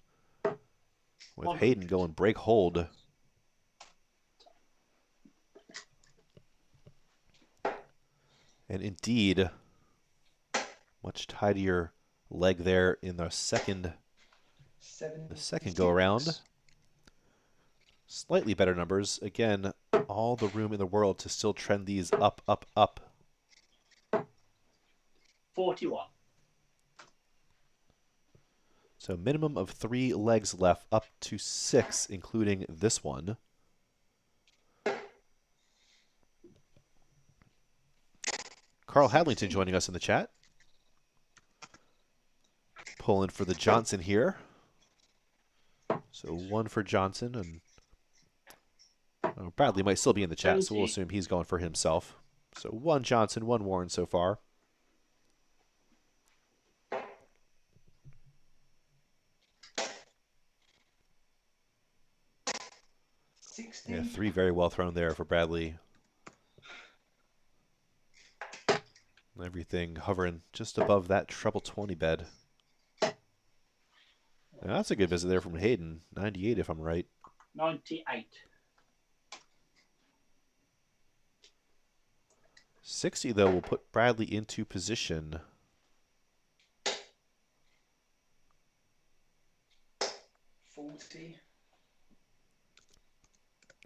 with Hayden going break hold. And indeed, much tidier leg there in the second go around. Slightly better numbers. Again, all the room in the world to still trend these up, up, up. 41. So minimum of 3 legs left, up to 6, including this one. Carl Hadlington joining us in the chat. Pulling for the Johnson here. So 1 for Johnson, and Bradley might still be in the chat, so we'll assume he's going for himself. So 1 Johnson, 1 Warren so far. Yeah, 3 very well thrown there for Bradley. Everything hovering just above that treble 20 bed. Now, that's a good visit there from Hayden. 98 if I'm right. 98. 60 though will put Bradley into position. 40.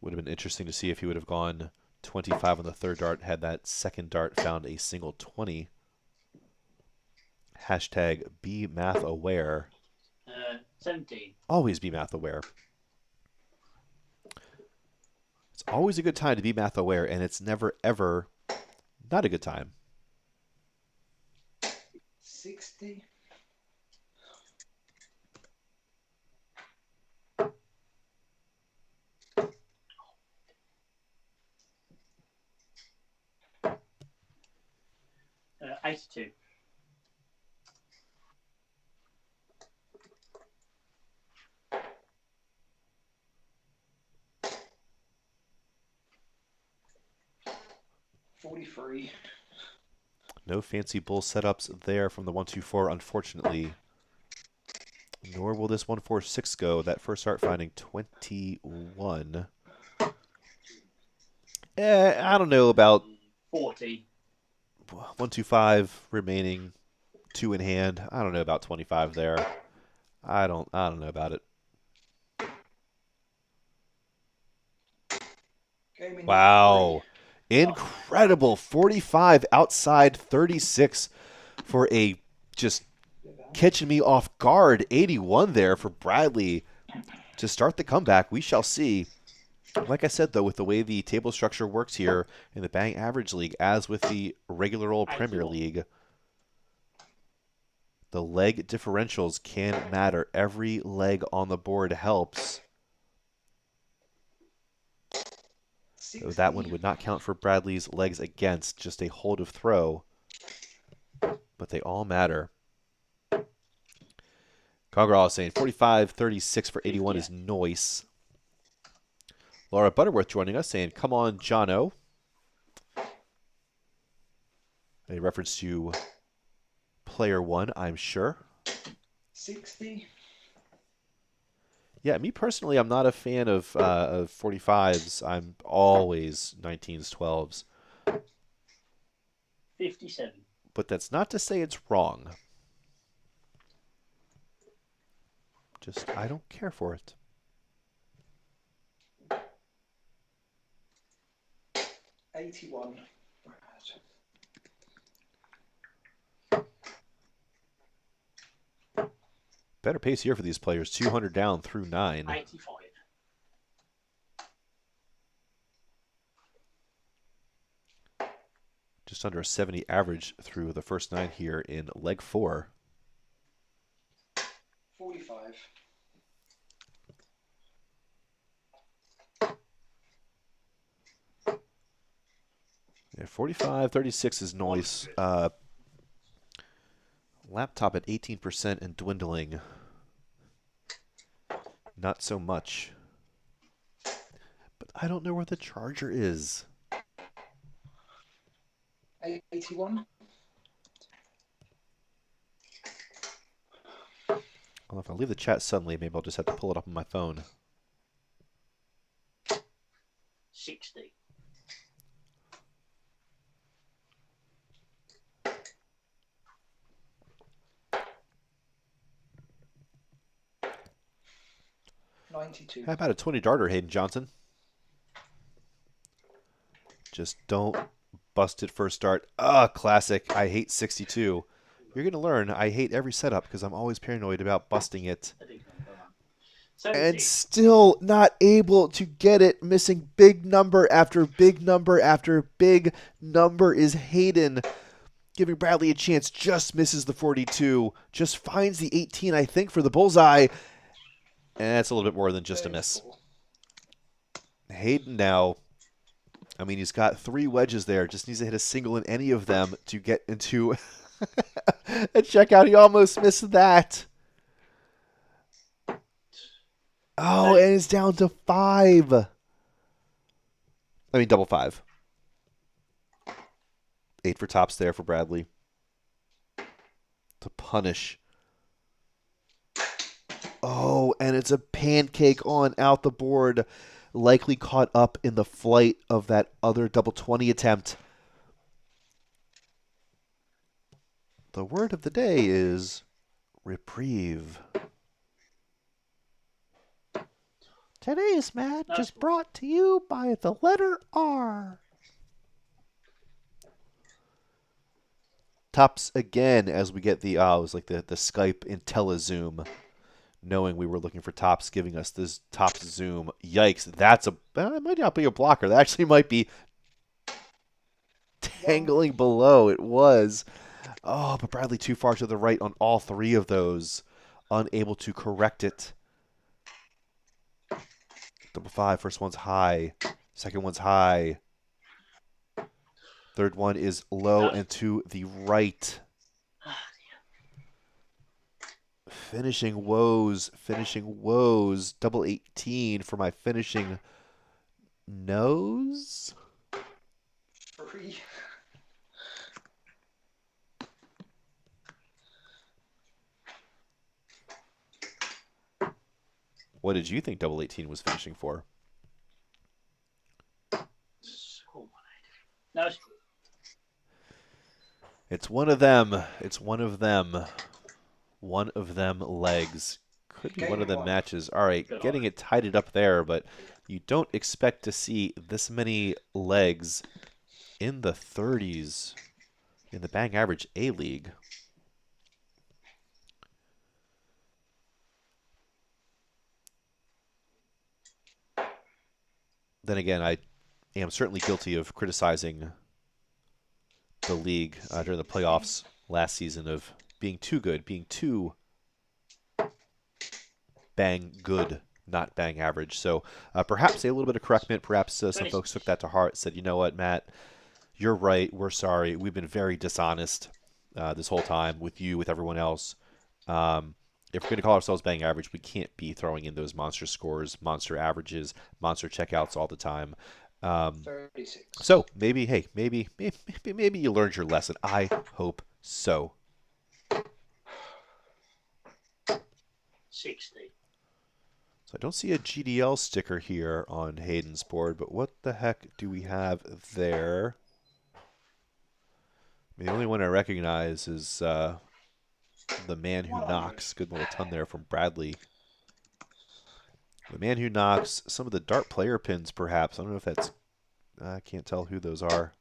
Would have been interesting to see if he would have gone 25 on the third dart, had that second dart found a single 20. Hashtag be math aware. 17. Always be math aware. It's always a good time to be math aware, and it's never ever not a good time. 60. Uh, 82. $43. No fancy bull setups there from the 124, unfortunately. Nor will this 146 go. That first start finding 21. I don't know about 40. 125 remaining, 2 in hand. I don't know about 25 there. I don't know about it. Gaming Wow. Incredible. 45 outside 36 for a just catching me off guard. 81 there for Bradley to start the comeback. We shall see. Like I said, though, with the way the table structure works here in the Bang Average League, as with the regular old Premier League, the leg differentials can matter. Every leg on the board helps. So that one would not count for Bradley's legs against, just a hold of throw. But they all matter. Congrall is saying 45-36 for 81 is noise. Laura Butterworth joining us saying, come on, Jono. A reference to player one, I'm sure. 60. Yeah, me personally, I'm not a fan of 45s. I'm always 19s, 12s. 57. But that's not to say it's wrong. Just, I don't care for it. 81. Better pace here for these players. 200 down through 9. 85. Just under a 70 average through the first 9 here in leg 4. 45. Yeah, 45-36 is noise. Laptop at 18% and dwindling. Not so much. But I don't know where the charger is. 81. Well, if I leave the chat suddenly, maybe I'll just have to pull it up on my phone. 60. How about a 20 darter, Hayden Johnson? Just don't bust it first start. Classic. I hate 62. You're going to learn I hate every setup because I'm always paranoid about busting it. And still not able to get it. Missing big number after big number after big number is Hayden. Giving Bradley a chance. Just misses the 42. Just finds the 18, I think, for the bullseye. And that's a little bit more than just a miss. Hayden now, I mean, he's got 3 wedges there. Just needs to hit a single in any of them to get into a checkout. He almost missed that. Oh, and it's down to 5. I mean, double 5. 8 for tops there for Bradley. To punish. Oh, and it's a pancake on out the board. Likely caught up in the flight of that other double 20 attempt. The word of the day is reprieve. Today's match is brought to you by the letter R. Tops again as we get the, it was like the Skype IntelliZoom. Knowing we were looking for tops, giving us this tops zoom. Yikes, that's it might not be a blocker. That actually might be tangling below. It was. Oh, but Bradley too far to the right on all 3 of those. Unable to correct it. Double 5, first one's high. Second one's high. Third one is low and to the right. Finishing woes. Double 18 for my finishing nose. 3. What did you think double 18 was finishing for? No, It's one of them. It's one of them. One of them legs. Could be one of Game them one. matches. All right, Good getting on. it tidied up there, but you don't expect to see this many legs in the 30s in the Bang Average A League. Then again, I am certainly guilty of criticizing the league during the playoffs last season of being too good, being too bang good, not bang average. So perhaps a little bit of correctment. Perhaps some 20. folks took that to heart, said, you know what, Matt, you're right. We're sorry. We've been very dishonest this whole time with you, with everyone else. If we're going to call ourselves bang average, we can't be throwing in those monster scores, monster averages, monster checkouts all the time. 36. So maybe, hey, maybe you learned your lesson. I hope so. 60. So I don't see a GDL sticker here on Hayden's board, but what the heck do we have there? I mean, the only one I recognize is the man who 100. knocks. Good little ton there from Bradley. The man who knocks. Some of the dart player pins, perhaps. I don't know if that's. I can't tell who those are.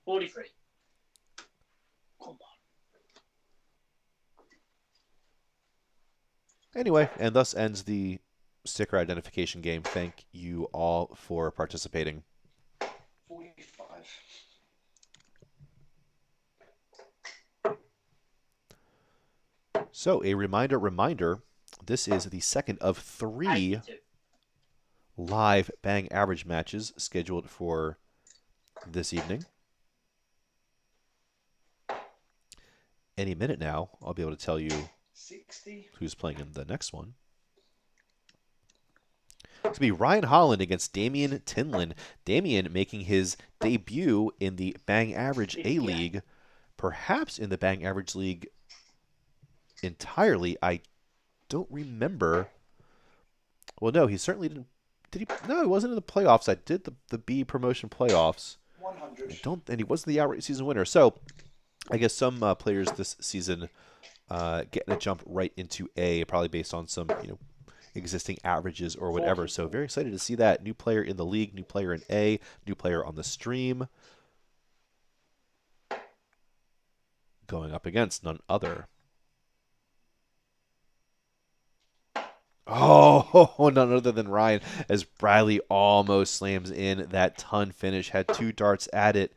43. Come on. Anyway, and thus ends the sticker identification game. Thank you all for participating. 45. So, a reminder, this is the second of 3 82. live Bang Average matches scheduled for this evening. Any minute now, I'll be able to tell you 60. who's playing in the next one. It's going to be Ryan Holland against Damien Tinlin. Damien making his debut in the Bang Average A-League, perhaps in the Bang Average League entirely. I don't remember. Well, no, he certainly didn't. Did he? No, he wasn't in the playoffs. I did the B promotion playoffs. 100. And he wasn't the outright season winner. So I guess some players this season getting a jump right into A, probably based on some existing averages or whatever. So very excited to see that. New player in the league, new player in A, new player on the stream. Going up against none other. Oh, none other than Ryan, as Bradley almost slams in that ton finish. Had 2 darts at it.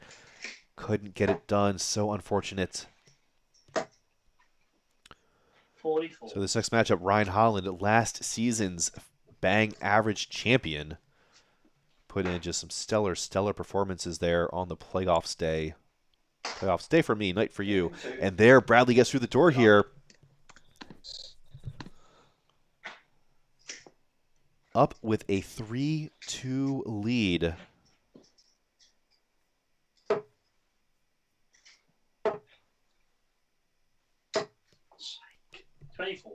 Couldn't get it done. So unfortunate. 44. So this next matchup, Ryan Holland, last season's Bang Average champion. Put in just some stellar performances there on the playoffs day. Playoffs day for me, night for you. And there, Bradley gets through the door here. Up with a 3-2 lead. Sake. 24.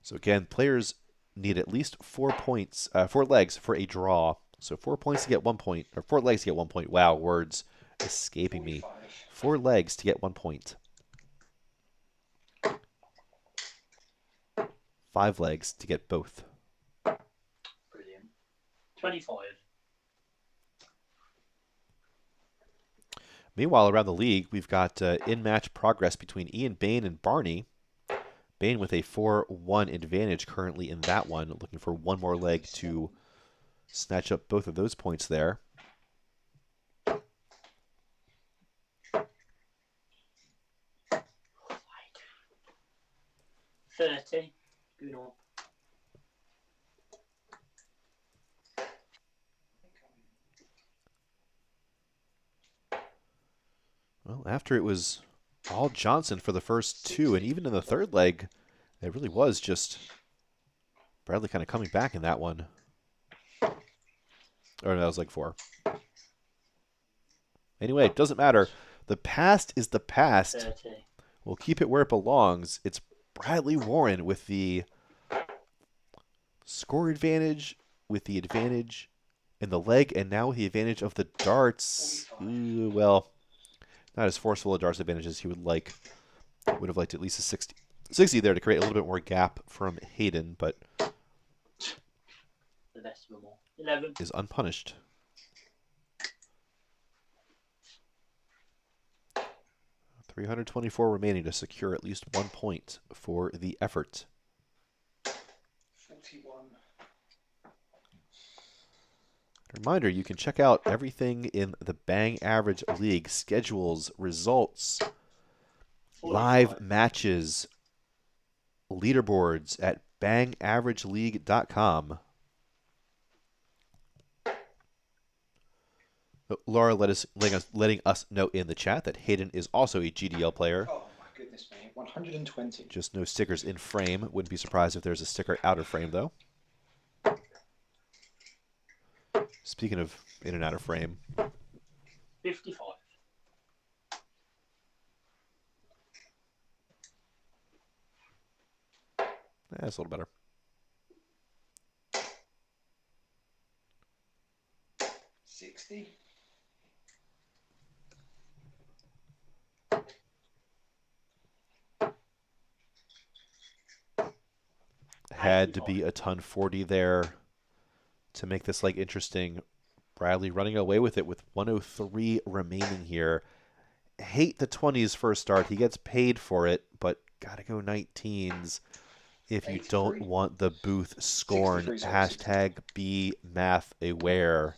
So again, players need at least 4 points, 4 legs for a draw. So 4 points to get 1 point, or 4 legs to get 1 point. Wow, words escaping me. 45. 4 legs to get 1 point. 5 legs to get both. Brilliant. 25. Meanwhile, around the league, we've got in-match progress between Ian Bain and Barney. Bain with a 4-1 advantage currently in that one, looking for 1 more leg to snatch up both of those points there. 30. Good on. Well, after it was all Johnson for the first 2, and even in the third leg, it really was just Bradley kind of coming back in that one. Or no, that was leg 4. Anyway, it doesn't matter. The past is the past. 30. We'll keep it where it belongs. It's Bradley Warren with the score advantage, with the advantage in the leg, and now with the advantage of the darts. Ooh, well, not as forceful a Dart's advantage as he would like. Would have liked at least a 60 there to create a little bit more gap from Hayden, but The best of them all. 11. is unpunished. 324 remaining to secure at least 1 point for the effort. 41. Reminder, you can check out everything in the Bang Average League, schedules, results, 45. live matches, leaderboards at bangaverageleague.com. Laura letting us know in the chat that Hayden is also a GDL player. Oh my goodness me. 120. Just no stickers in frame. Wouldn't be surprised if there's a sticker out of frame, though. Speaking of in and out of frame, 55. that's a little better. 60. Had to be a ton 40 there to make this like interesting. Bradley running away with it with 103 remaining here. Hate the 20s first start. He gets paid for it, but gotta go 19s if you don't 83. want the booth scorn. 63, sorry, Hashtag be math aware.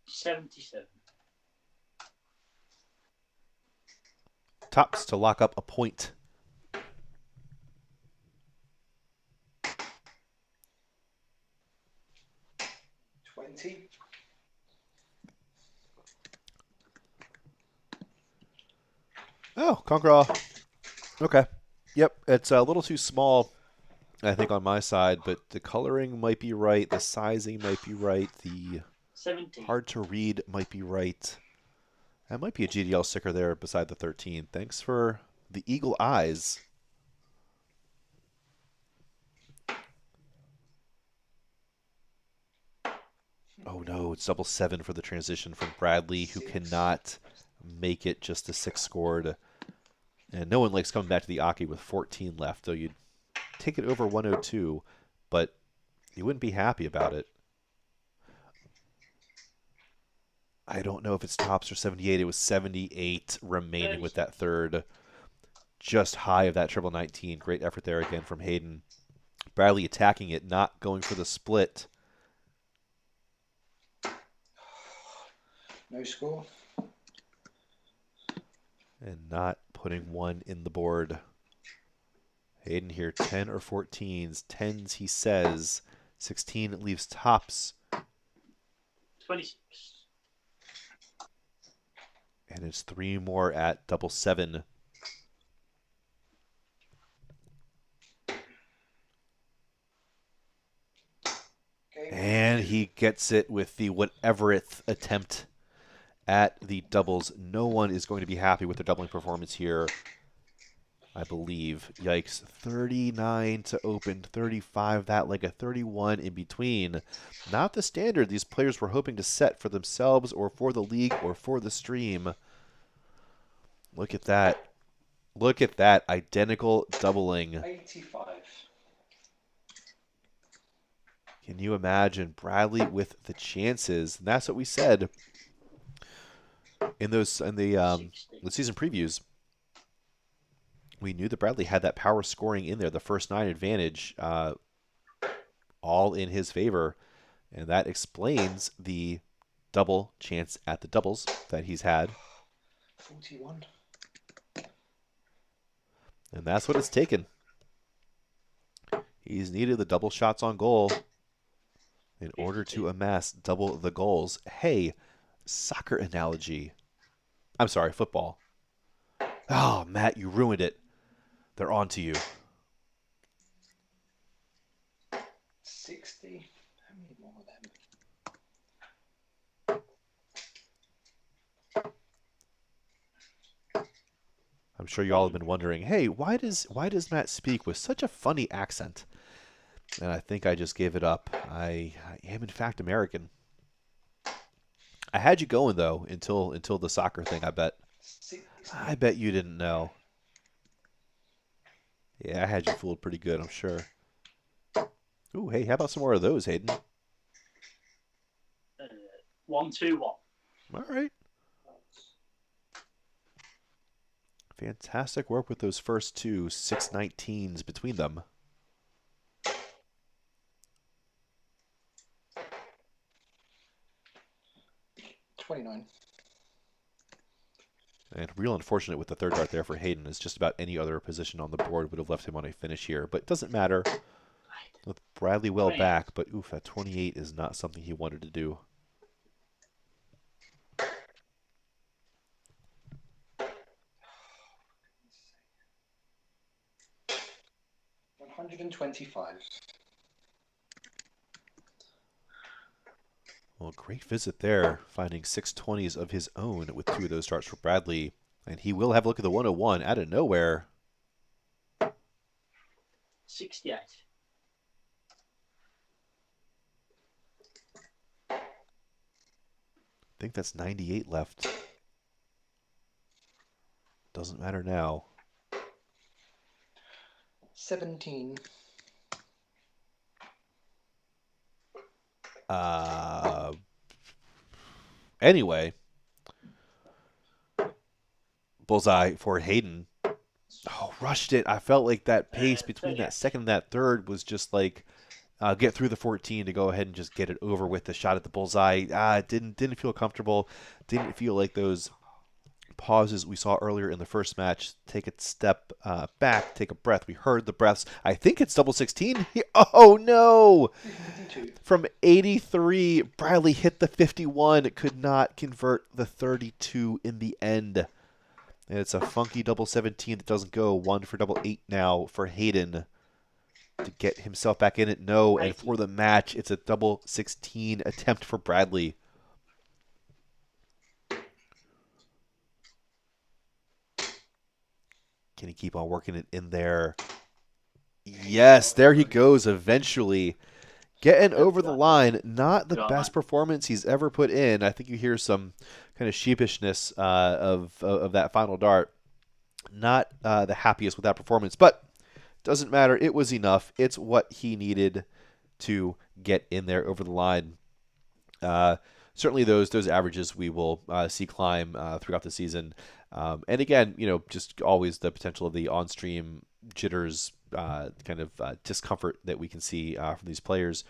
$77. Tops to lock up a point. $20. Oh, Conqueror. Okay. Yep, it's a little too small, I think, on my side, but the coloring might be right, the sizing might be right, the 17. hard to read might be right. That might be a GDL sticker there beside the 13. Thanks for the eagle eyes. Oh no, it's double 7 for the transition from Bradley, who cannot make it just a 6 scored. And no one likes coming back to the Aki with 14 left, though you'd take it over 102, but you wouldn't be happy about it. I don't know if it's tops or 78. It was 78 remaining with that third. Just high of that triple 19. Great effort there again from Hayden. Bradley attacking it, not going for the split. No score. And not putting one in the board. Hayden here, 10 or 14s. 10s, he says. 16 leaves tops. 26. And it's 3 more at double 7. And he gets it with the whateverth attempt at the doubles. No one is going to be happy with their doubling performance here, I believe. Yikes. 39 to open, 35, that like a 31 in between. Not the standard these players were hoping to set for themselves or for the league or for the stream. Look at that. Look at that identical doubling. 85. Can you imagine Bradley with the chances? And that's what we said in the season previews. We knew that Bradley had that power scoring in there, the first 9 advantage, all in his favor, and that explains the double chance at the doubles that he's had. 41. And that's what it's taken. He's needed the double shots on goal in order to amass double the goals. Hey, soccer analogy. I'm sorry, football. Oh, Matt, you ruined it. They're on to you. 60. How many more of them? I'm sure you all have been wondering, hey, why does Matt speak with such a funny accent? And I think I just gave it up. I am, in fact, American. I had you going, though, until the soccer thing, I bet. 60. I bet you didn't know. Yeah, I had you fooled pretty good, I'm sure. Ooh, hey, how about some more of those, Hayden? 1-2-1. All right. Fantastic work with those first two 619s between them. $29. And real unfortunate with the third dart there for Hayden, is just about any other position on the board would have left him on a finish here. But it doesn't matter. With Bradley well back, but oof, at 28 is not something he wanted to do. $125. Well, great visit there, finding 620s of his own with two of those darts for Bradley. And he will have a look at the 101 out of nowhere. 68. I think that's 98 left. Doesn't matter now. 17. Anyway, bullseye for Hayden. Oh, rushed it. I felt like that pace between that second and that third was just like get through the 14 to go ahead and just get it over with the shot at the bullseye. Didn't feel comfortable. Didn't feel like those pauses we saw earlier in the first match. Take a step back, take a breath. We heard the breaths. I think it's double 16. Oh no! 52. From 83, Bradley hit the 51. Could not convert the 32 in the end. And it's a funky double 17 that doesn't go. One for double 8 now for Hayden to get himself back in it. No, and for the match, it's a double 16 attempt for Bradley. Can he keep on working it in there? Yes, there he goes eventually. Getting over the line. Not the best performance he's ever put in. I think you hear some kind of sheepishness of that final dart. Not the happiest with that performance, but doesn't matter. It was enough. It's what he needed to get in there over the line. Certainly those averages we will see climb throughout the season. And again, just always the potential of the on-stream jitters, kind of discomfort that we can see from these players,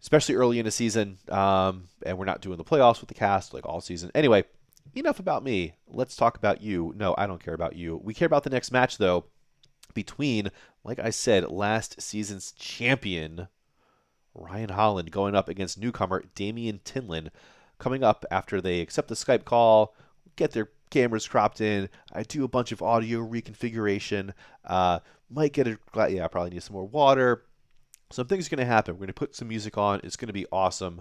especially early in the season. And we're not doing the playoffs with the cast like all season. Anyway, enough about me. Let's talk about you. No, I don't care about you. We care about the next match, though, between, like I said, last season's champion, Ryan Holland, going up against newcomer Damien Tinlin, coming up after they accept the Skype call, get their cameras cropped in. I do a bunch of audio reconfiguration. Might get I probably need some more water. Some things are going to happen. We're going to put some music on. It's going to be awesome.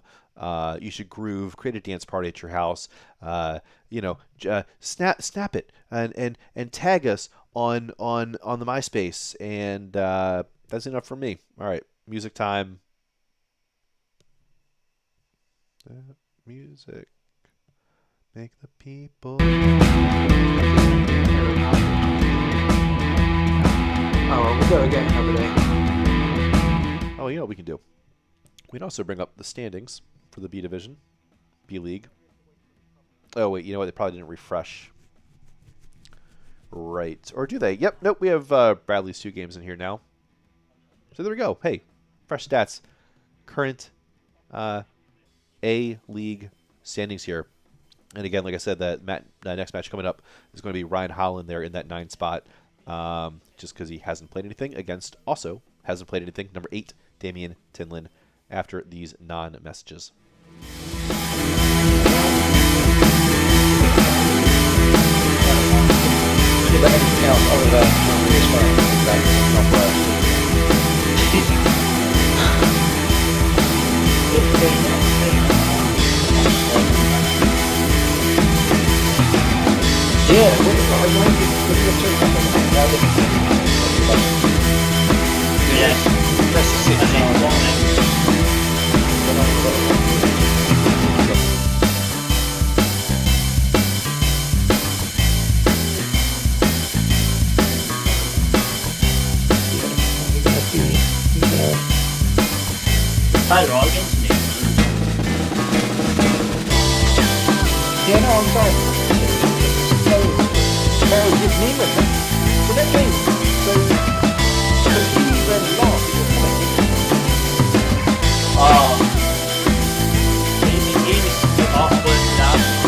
You should groove, create a dance party at your house. Snap it and tag us on the MySpace. And that's enough for me. All right, music time. Music. Make the people. Oh, we'll go again another day. Oh, you know what we can do? We can also bring up the standings for the B Division, B League. Oh, wait, you know what? They probably didn't refresh. Right. Or do they? Yep, nope, we have Bradley's 2 games in here now. So there we go. Hey, fresh stats. Current A League standings here. And again, like I said, that next match coming up is going to be Ryan Holland there in that 9 spot, just because he hasn't played anything. Against also hasn't played anything. Number 8, Damien Tinlin, after these non-messages. Everything else other than memory is fine. That's not worth. Yeah, Yeah. sit And then down. one Tyler against me. Yeah, no, I'm sorry. So his name was him. So that game, so he went lost. He was awkward down.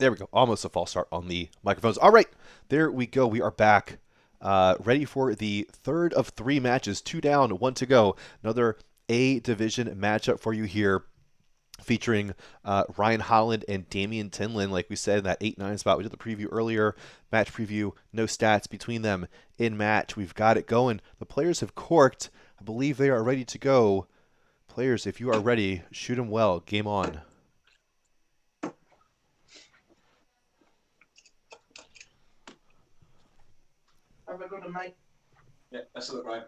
There we go. Almost a false start on the microphones. All right, there we go. We are back, ready for the third of 3 matches. 2 down, 1 to go. Another A division matchup for you here, featuring Ryan Holland and Damien Tinlin. Like we said in that 8-9 spot, we did the preview earlier. Match preview, no stats between them in match. We've got it going. The players have corked. I believe they are ready to go. Players, if you are ready, shoot them well. Game on. Have a good one, mate. Yeah, that's it, right.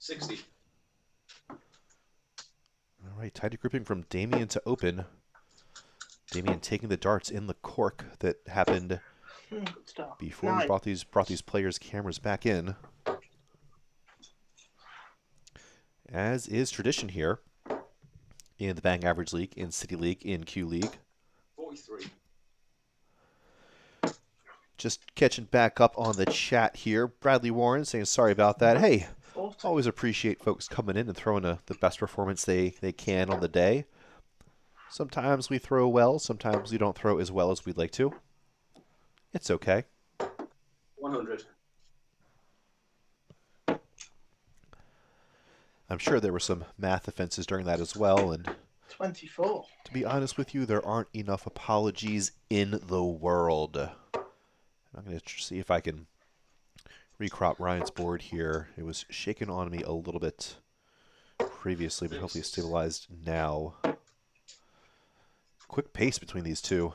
$60. All right, tidy grouping from Damien to open. Damien taking the darts in the cork that happened Good start. before we Nine. brought these players' cameras back in. As is tradition here in the Bang Average League, in City League, in Q League. 43. Just catching back up on the chat here. Bradley Warren saying sorry about that. Hey, 40. always appreciate folks coming in and throwing the best performance they can on the day. Sometimes we throw well, sometimes we don't throw as well as we'd like to. It's okay. 100. I'm sure there were some math offenses during that as well, and 24. to be honest with you, there aren't enough apologies in the world. I'm going to see if I can recrop Ryan's board here. It was shaken on me a little bit previously, but hopefully it's stabilized now. Quick pace between these two.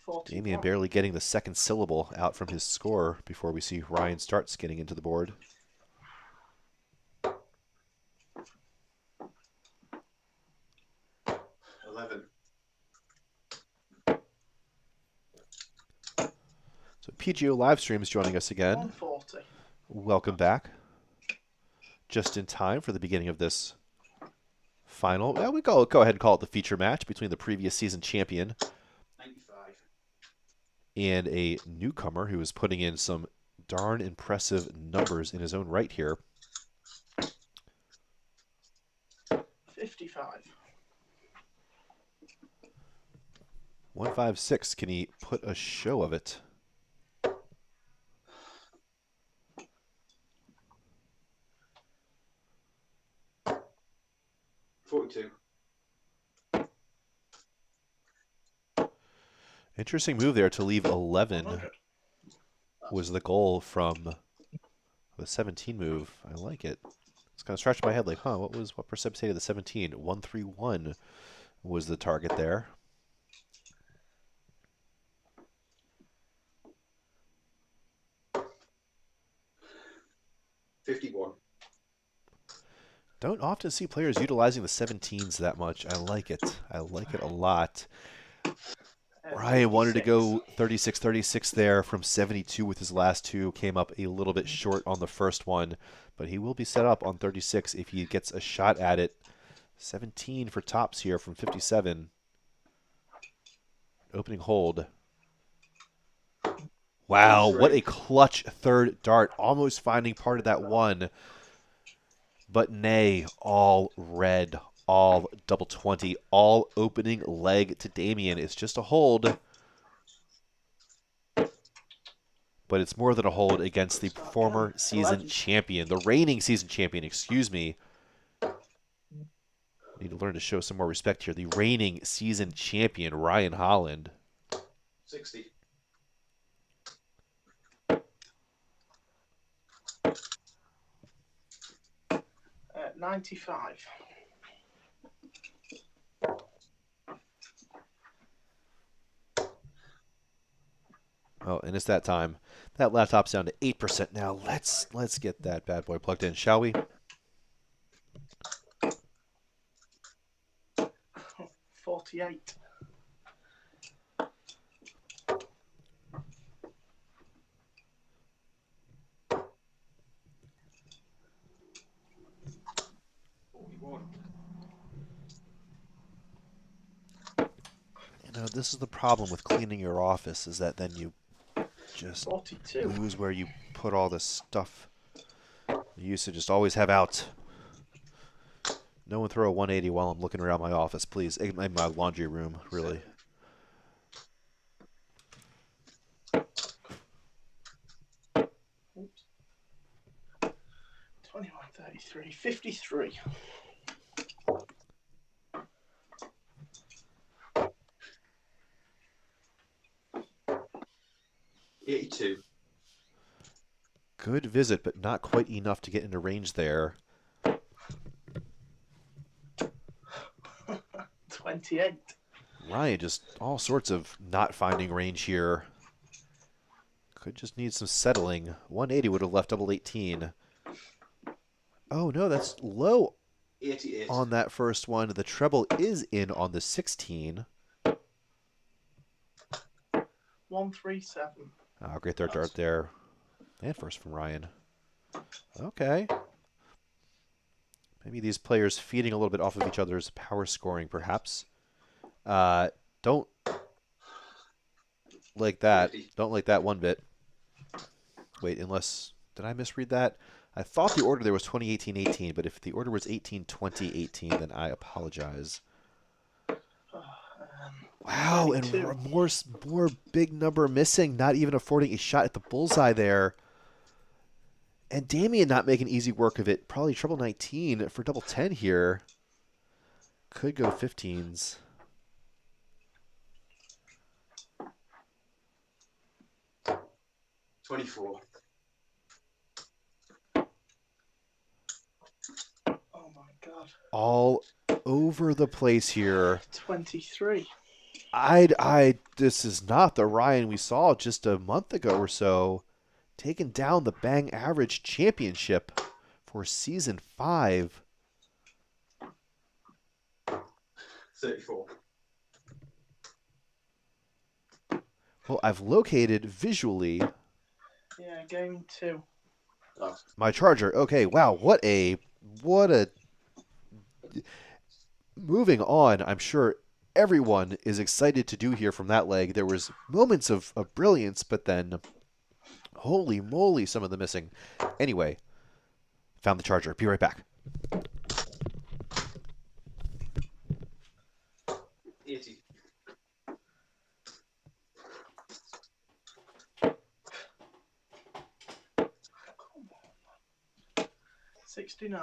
41. Damien barely getting the second syllable out from his score before we see Ryan starts getting into the board. So PGO Livestream is joining us again. 140. Welcome back. Just in time for the beginning of this final. Well, we go ahead and call it the feature match between the previous season champion 95. and a newcomer who is putting in some darn impressive numbers in his own right here. 55. 156. Can he put a show of it? Interesting move there to leave 11 100. was the goal from the 17 move. I like it. It's kind of scratching my head like, what precipitated the 17? 131 was the target there. $51. Don't often see players utilizing the 17s that much. I like it. I like it a lot. Ryan wanted to go 36-36 there from 72 with his last two. Came up a little bit short on the first one, but he will be set up on 36 if he gets a shot at it. 17 for tops here from 57. Opening hold. Wow, what a clutch third dart. Almost finding part of that one. But nay, all red, all double 20, all opening leg to Damien. It's just a hold. But it's more than a hold against the former season champion, the reigning season champion, excuse me. Need to learn to show some more respect here. The reigning season champion, Ryan Holland. 60. Uh, 95. Oh, and it's that time. That laptop's down to 8% now. Let's get that bad boy plugged in, shall we? 48. You know, this is the problem with cleaning your office, is that then you just 42. lose where you put all this stuff you used to just always have out. No one throw a 180 while I'm looking around my office, please. My laundry room, really. Oops. 21, 33, 53. Good visit, but not quite enough to get into range there. 28. Ryan just all sorts of not finding range here. Could just need some settling. 180 would have left double 18. Oh no, that's low 88. on that first one. The treble is in on the 16. 137. Oh, great third dart there. And first from Ryan. Okay. Maybe these players feeding a little bit off of each other's power scoring, perhaps. Don't like that. Don't like that one bit. Wait, unless... Did I misread that? I thought the order there was 20-18-18, but if the order was 18-20-18, then I apologize. Wow, 32. and more big number missing, not even affording a shot at the bullseye there. And Damien not making easy work of it. Probably treble 19 for double 10 here. Could go 15s. $24. Oh my god. All over the place here. 23. This is not the Ryan we saw just a month ago or so. Taking down the Bang Average Championship for Season 5. 34. Well, I've located visually Yeah, game 2. Oh, my charger. Okay, wow, what a... Moving on, I'm sure everyone is excited to do here from that leg. There was moments of brilliance, but then... Holy moly, some of the missing. Anyway, found the charger. Be right back. 80. Come on. 69.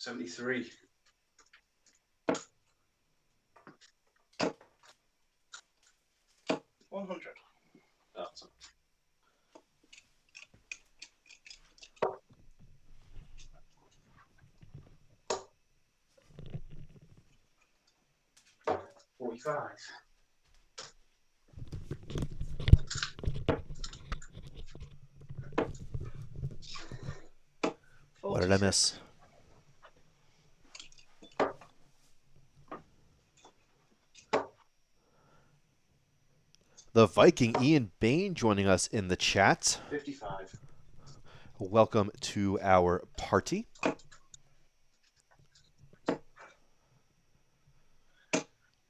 $73. 100. Oh, sorry. $45. What did I miss? The Viking Ian Bain joining us in the chat. 55. Welcome to our party.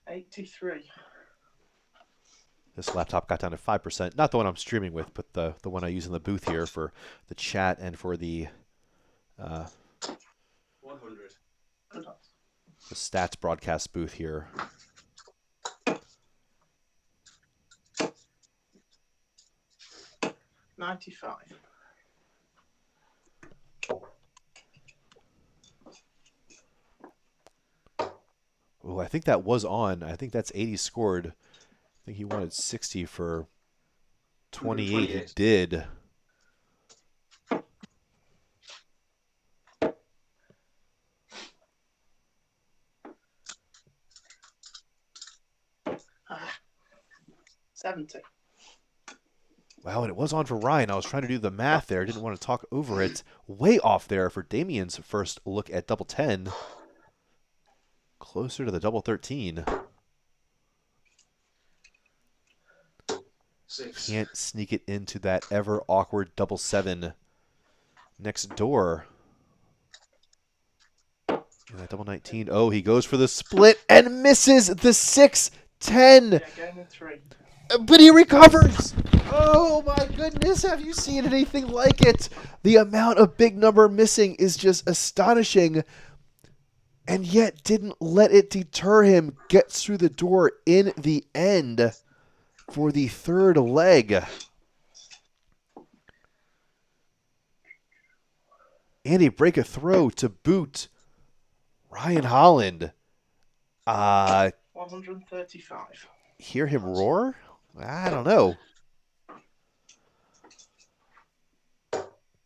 83. This laptop got down to 5%. Not the one I'm streaming with, but the one I use in the booth here for the chat and for the 100. Good. the stats broadcast booth here. $95. Oh, I think that was on. I think that's 80 scored. I think he wanted 60 for 28. He 28. did. Ah, 70. Wow, and it was on for Ryan. I was trying to do the math there. Didn't want to talk over it. Way off there for Damien's first look at double 10. Closer to the double 13. 6. Can't sneak it into that ever awkward double 7. next door. And that double 19. Oh, he goes for the split and misses the 6-10. Yeah, game in 3. But he recovers. Oh my goodness, have you seen anything like it? The amount of big number missing is just astonishing. And yet didn't let it deter him. Gets through the door in the end for the third leg. And a break a throw to boot. Ryan Holland. 135. Hear him roar? I don't know.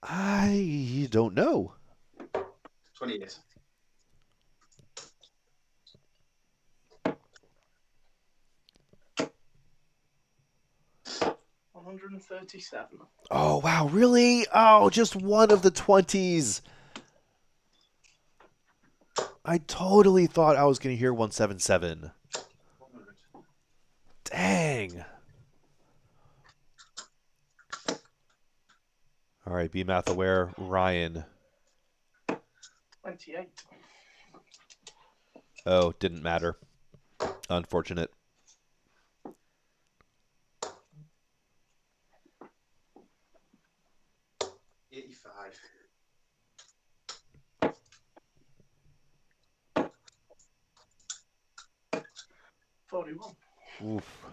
I don't know. 28. $137. Oh, wow, really? Oh, just one of the 20s. I totally thought I was going to hear 177. 100. Dang. All right, be math aware. Ryan. 28. Oh, didn't matter. Unfortunate. $85. 41. Oof.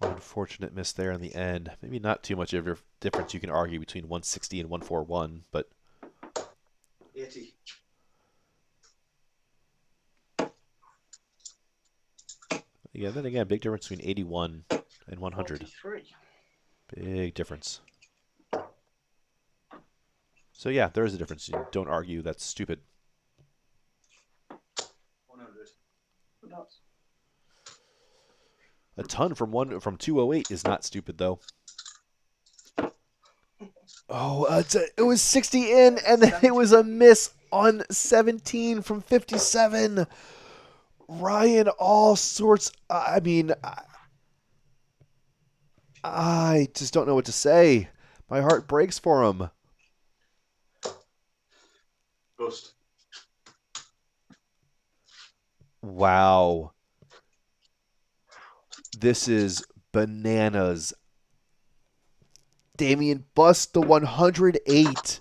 Unfortunate miss there in the end. Maybe not too much of a difference you can argue between 160 and 141, but 80. yeah, then again, big difference between 81 and 100. 43. Big difference. So yeah, there is a difference. You don't argue that's stupid. 100. That's A ton from 208 is not stupid though. Oh, it was 60 in, and then it was a miss on 17 from 57. Ryan, all sorts. I mean, I just don't know what to say. My heart breaks for him. Bust. Wow. This is bananas. Damien busts the 108.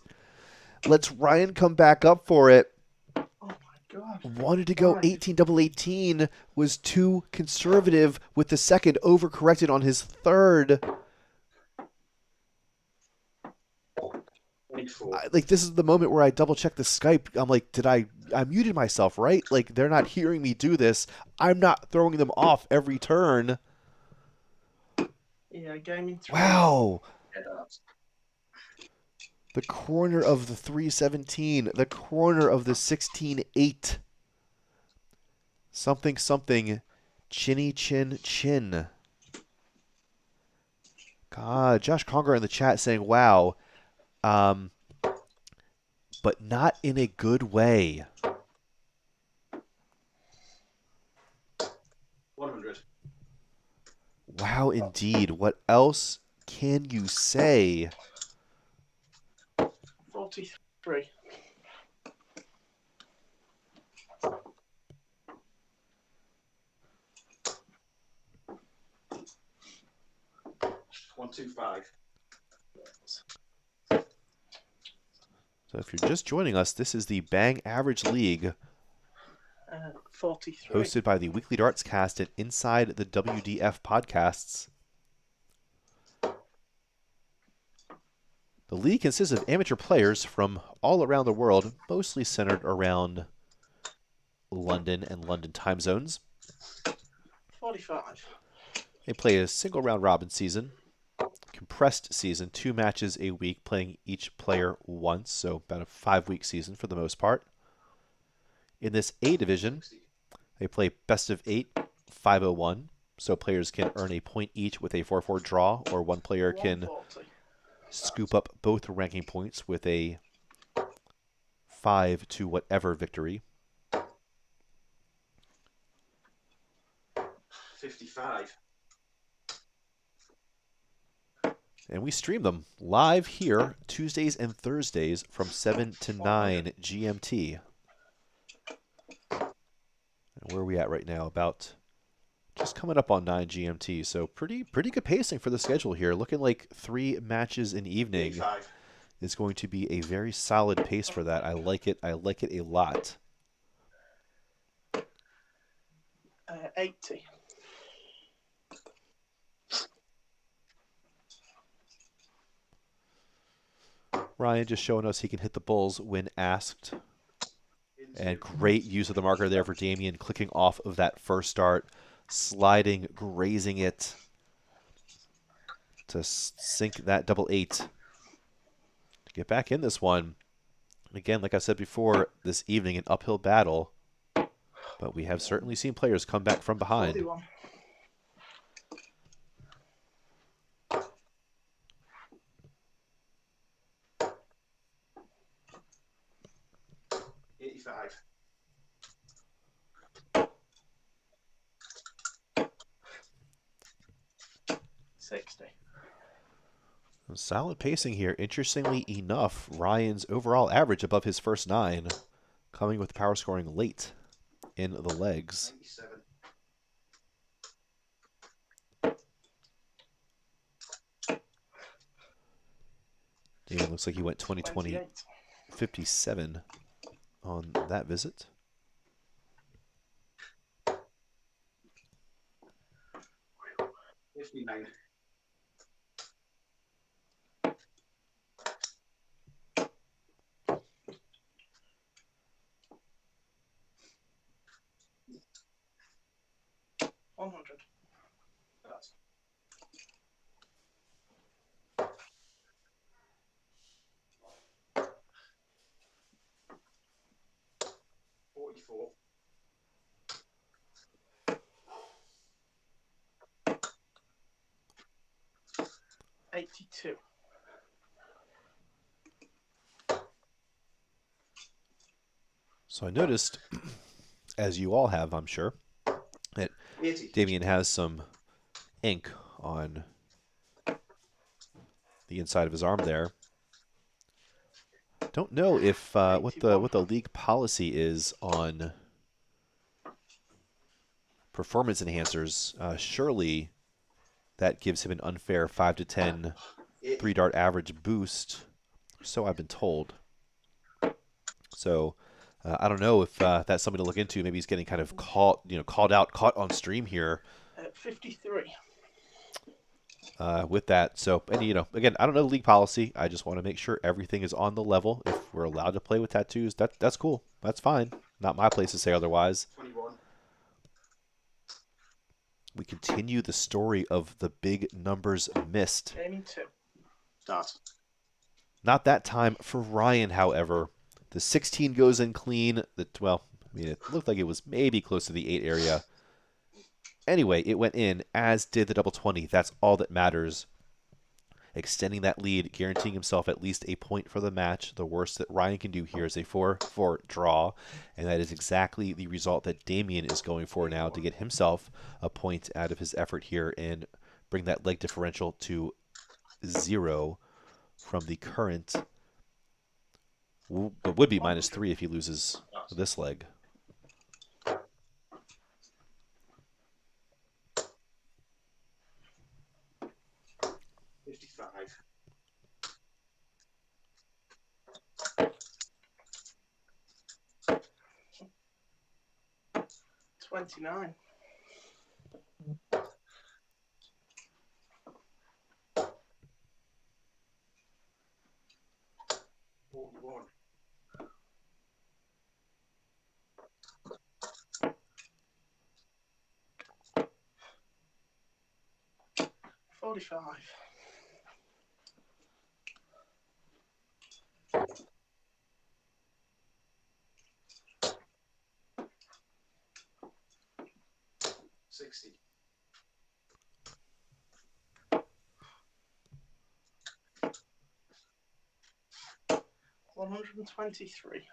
Lets Ryan come back up for it. oh my god. Wanted to go Nice. 18 double 18. Was too conservative with the second, overcorrected on his third. 24. Like, this is the moment where I double check the Skype. I'm like, I muted myself, right? Like, they're not hearing me do this. I'm not throwing them off every turn. Yeah, game in 3. Wow. Yeah, that's The corner of the 317. The corner of the 16-8. Something, something. Chinny, chin, chin. God, Josh Conger in the chat saying, wow. But not in a good way. 100. Wow, indeed. What else can you say? 43. $125. So if you're just joining us, this is the Bang Average League, 43. hosted by the Weekly Darts Cast and Inside the WDF podcasts. The league consists of amateur players from all around the world, mostly centered around London and London time zones. 45. They play a single round robin season, compressed season, 2 matches a week, playing each player once, so about a 5-week season for the most part. In this A division, they play best of 8, 501, so players can earn a point each with a 4-4 draw, or one player can 140. scoop up both ranking points with a 5 to whatever victory. 55. And we stream them live here Tuesdays and Thursdays from 7 to 9 GMT. And where are we at right now? About just coming up on 9 GMT. So pretty good pacing for the schedule here. Looking like 3 matches an evening is going to be a very solid pace for that. I like it. I like it a lot. 80. Ryan just showing us he can hit the bulls when asked. And great use of the marker there for Damien, clicking off of that first start, sliding, grazing it to sink that double 8. Get back in this one. Again, like I said before, this evening an uphill battle, but we have certainly seen players come back from behind. 41. Solid pacing here. Interestingly enough, Ryan's overall average above his first 9, coming with power scoring late in the legs. 97. Damien looks like he went 20-20, 28. 57 on that visit. 59. 100. That's 44. 82. So I noticed, as you all have, I'm sure, that 80. Damien has some ink on the inside of his arm there. Don't know if what the league policy is on performance enhancers. Surely that gives him an unfair 5 to 10 3-dart average boost. So I've been told. So I don't know if that's something to look into. Maybe he's getting kind of caught on stream here 53. with that. So, and again, I don't know the league policy. I just want to make sure everything is on the level. If we're allowed to play with tattoos, that's cool. That's fine. Not my place to say otherwise. 21. We continue the story of the big numbers missed. Aiming 2. Start. Not that time for Ryan, however. The 16 goes in clean. It looked like it was maybe close to the 8 area. Anyway, it went in, as did the double 20. That's all that matters. Extending that lead, guaranteeing himself at least a point for the match. The worst that Ryan can do here is a 4-4 draw, and that is exactly the result that Damien is going for now to get himself a point out of his effort here and bring that leg differential to 0 from the current. It would be -3 if he loses this leg. 55. 29. 41. 45. 60. 123.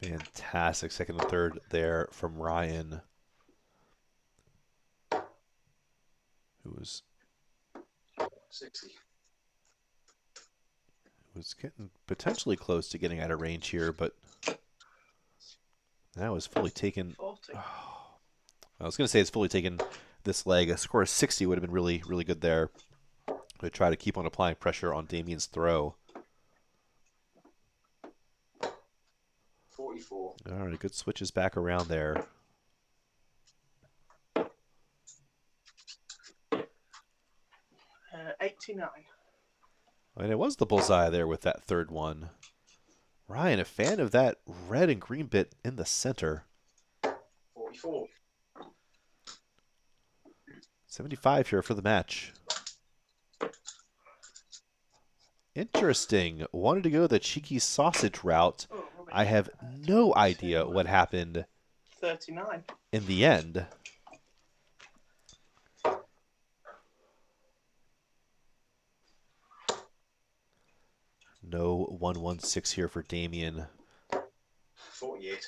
Fantastic second and third there from Ryan, who was 60. Was getting potentially close to getting out of range here, but that was fully taken. 40. I was going to say it's fully taken this leg. A score of 60 would have been really, really good there. To try to keep on applying pressure on Damien's throw. 44. All right, good switches back around there. 89. And it was the bullseye there with that third one. Ryan, a fan of that red and green bit in the center. 44. 75 here for the match. Interesting. Wanted to go the cheeky sausage route. Oh, rubbish. I have no idea what happened 39. in the end. No 116 here for Damien. 48.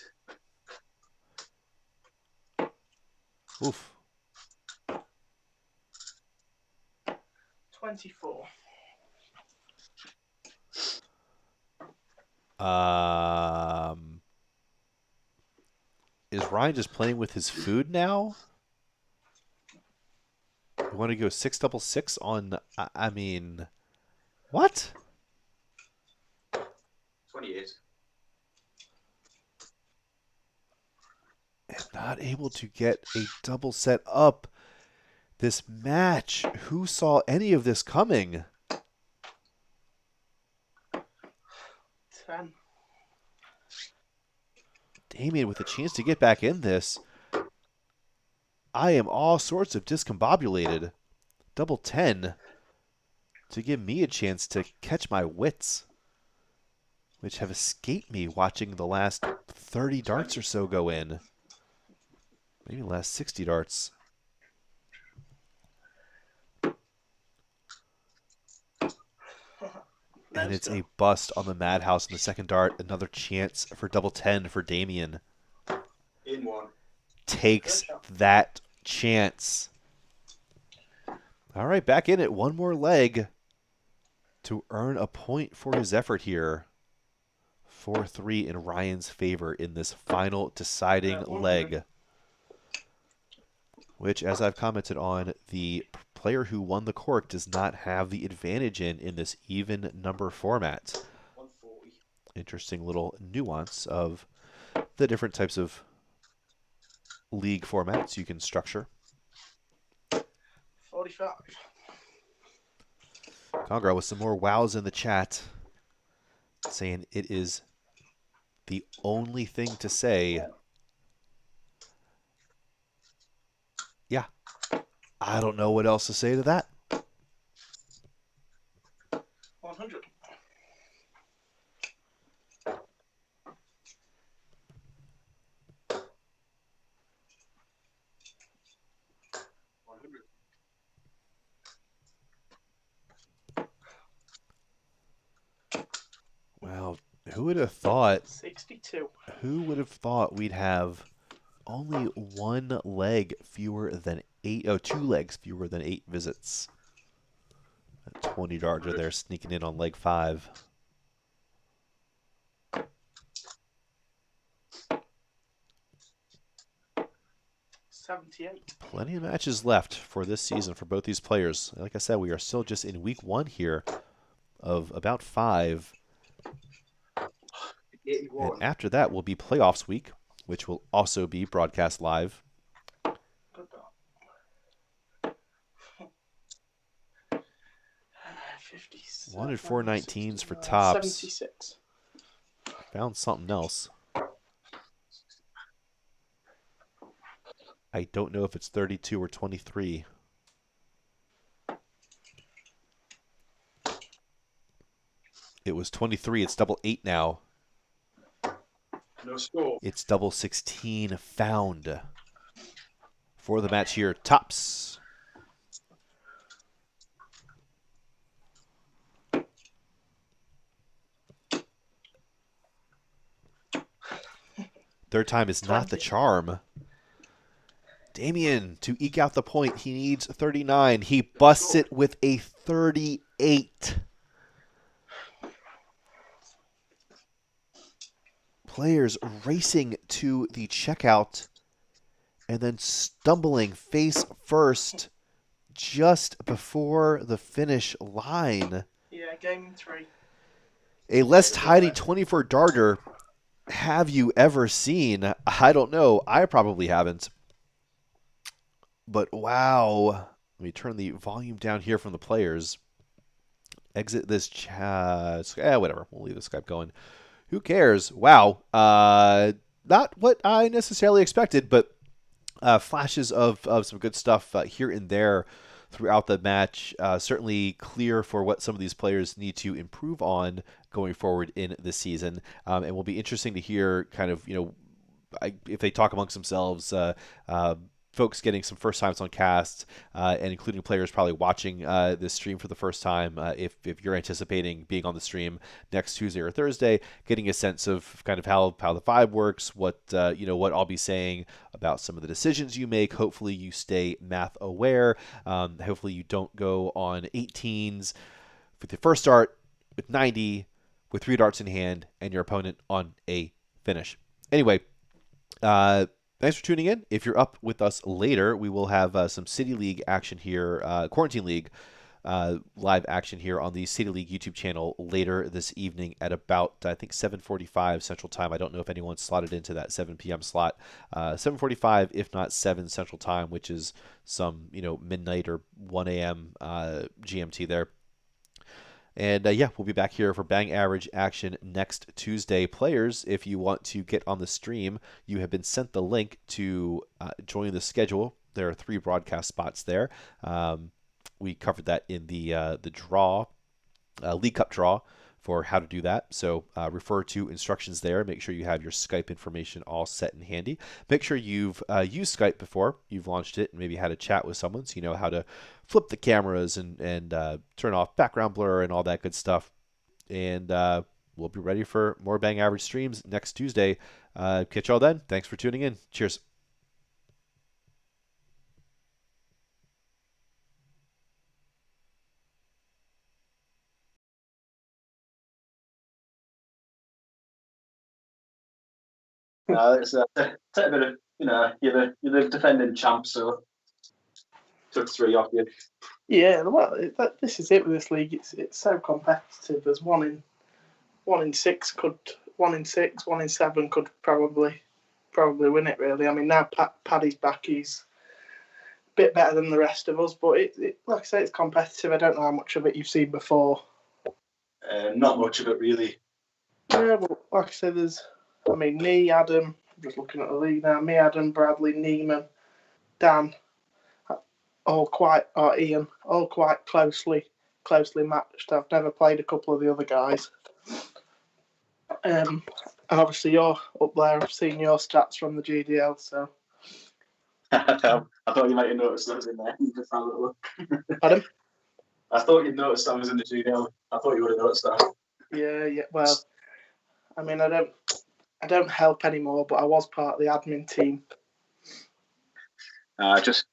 Oof. 24. Is Ryan just playing with his food now? You want to go 666 on? I mean, what? 28. And not able to get a double set up this match. Who saw any of this coming? 10. Damien with a chance to get back in this. I am all sorts of discombobulated. Double 10 to give me a chance to catch my wits, which have escaped me watching the last 30 darts or so go in. Maybe the last 60 darts. And it's a bust on the Madhouse in the second dart. Another chance for double 10 for Damien. In one. Takes that chance. All right, back in it. One more leg to earn a point for his effort here. 4-3 in Ryan's favor in this final deciding leg. Which, as I've commented on, the player who won the cork does not have the advantage in this even number format. 140. Interesting little nuance of the different types of league formats you can structure. 45. Congra with some more wows in the chat, saying it is the only thing to say. Yeah, I don't know what else to say to that. 100. Well, who would have thought? 62. Who would have thought we'd have only one leg fewer than 8? Oh, 2 legs fewer than 8 visits. That 20 darts are there sneaking in on leg 5. Plenty of matches left for this season for both these players. Like I said, we are still just in week 1 here of about 5. 81. And after that will be playoffs week, which will also be broadcast live. Good dot. 57. Wanted 419s for tops. 76. Found something else. I don't know if it's 32 or 23. It was 23. It's double 8 now. No score. It's double 16 found for the match here. Tops. Third time is not the 20. charm. Damien, to eke out the point, he needs 39. He busts it with a 38. Players racing to the checkout and then stumbling face first just before the finish line. Yeah, game 3. A less tidy 24 darter. Have you ever seen? I don't know. I probably haven't. But wow. Let me turn the volume down here from the players. Exit this chat. Whatever. We'll leave the Skype going. Who cares? Wow. Not what I necessarily expected, but flashes of some good stuff here and there throughout the match. Certainly clear for what some of these players need to improve on going forward in this season. And will be interesting to hear kind of, if they talk amongst themselves, folks getting some first times on cast, and including players probably watching this stream for the first time. If you're anticipating being on the stream next Tuesday or Thursday, getting a sense of kind of how the vibe works, what I'll be saying about some of the decisions you make. Hopefully you stay math aware. Hopefully you don't go on 18s with your first start with 90 with 3 darts in hand and your opponent on a finish. Anyway, thanks for tuning in. If you're up with us later, we will have some City League action here, Quarantine League live action here on the City League YouTube channel later this evening at about, I think, 7:45 Central Time. I don't know if anyone's slotted into that 7 p.m. slot. 7:45, if not 7 Central Time, which is some, midnight or 1 a.m. GMT there. And we'll be back here for Bang Average action next Tuesday. Players, if you want to get on the stream, you have been sent the link to join the schedule. There are 3 broadcast spots there. We covered that in the draw, League Cup draw, for how to do that. So refer to instructions there. Make sure you have your Skype information all set and handy. Make sure you've used Skype before. You've launched it and maybe had a chat with someone so you know how to flip the cameras and turn off background blur and all that good stuff. And we'll be ready for more Bang Average streams next Tuesday. Catch y'all then. Thanks for tuning in. Cheers. It's a bit of, you're the defending champ, so took 3 off you. Yeah, well, this is it with this league. It's so competitive. There's one in 6 could 1 in 6, 1 in 7 could probably win it. Really, I mean now Paddy's back. He's a bit better than the rest of us, but it like I say, it's competitive. I don't know how much of it you've seen before. Not much of it really. Yeah, well, like I said, me, Adam. I'm just looking at the league now. Me, Adam, Bradley, Neiman, Dan. Ian, all quite closely matched. I've never played a couple of the other guys. And obviously you're up there. I've seen your stats from the GDL, so. I thought you might have noticed that was in there. You just had a little look. Pardon? I thought you'd noticed that was in the GDL. I thought you would have noticed that. Yeah. Well, I mean, I don't help anymore, but I was part of the admin team. Just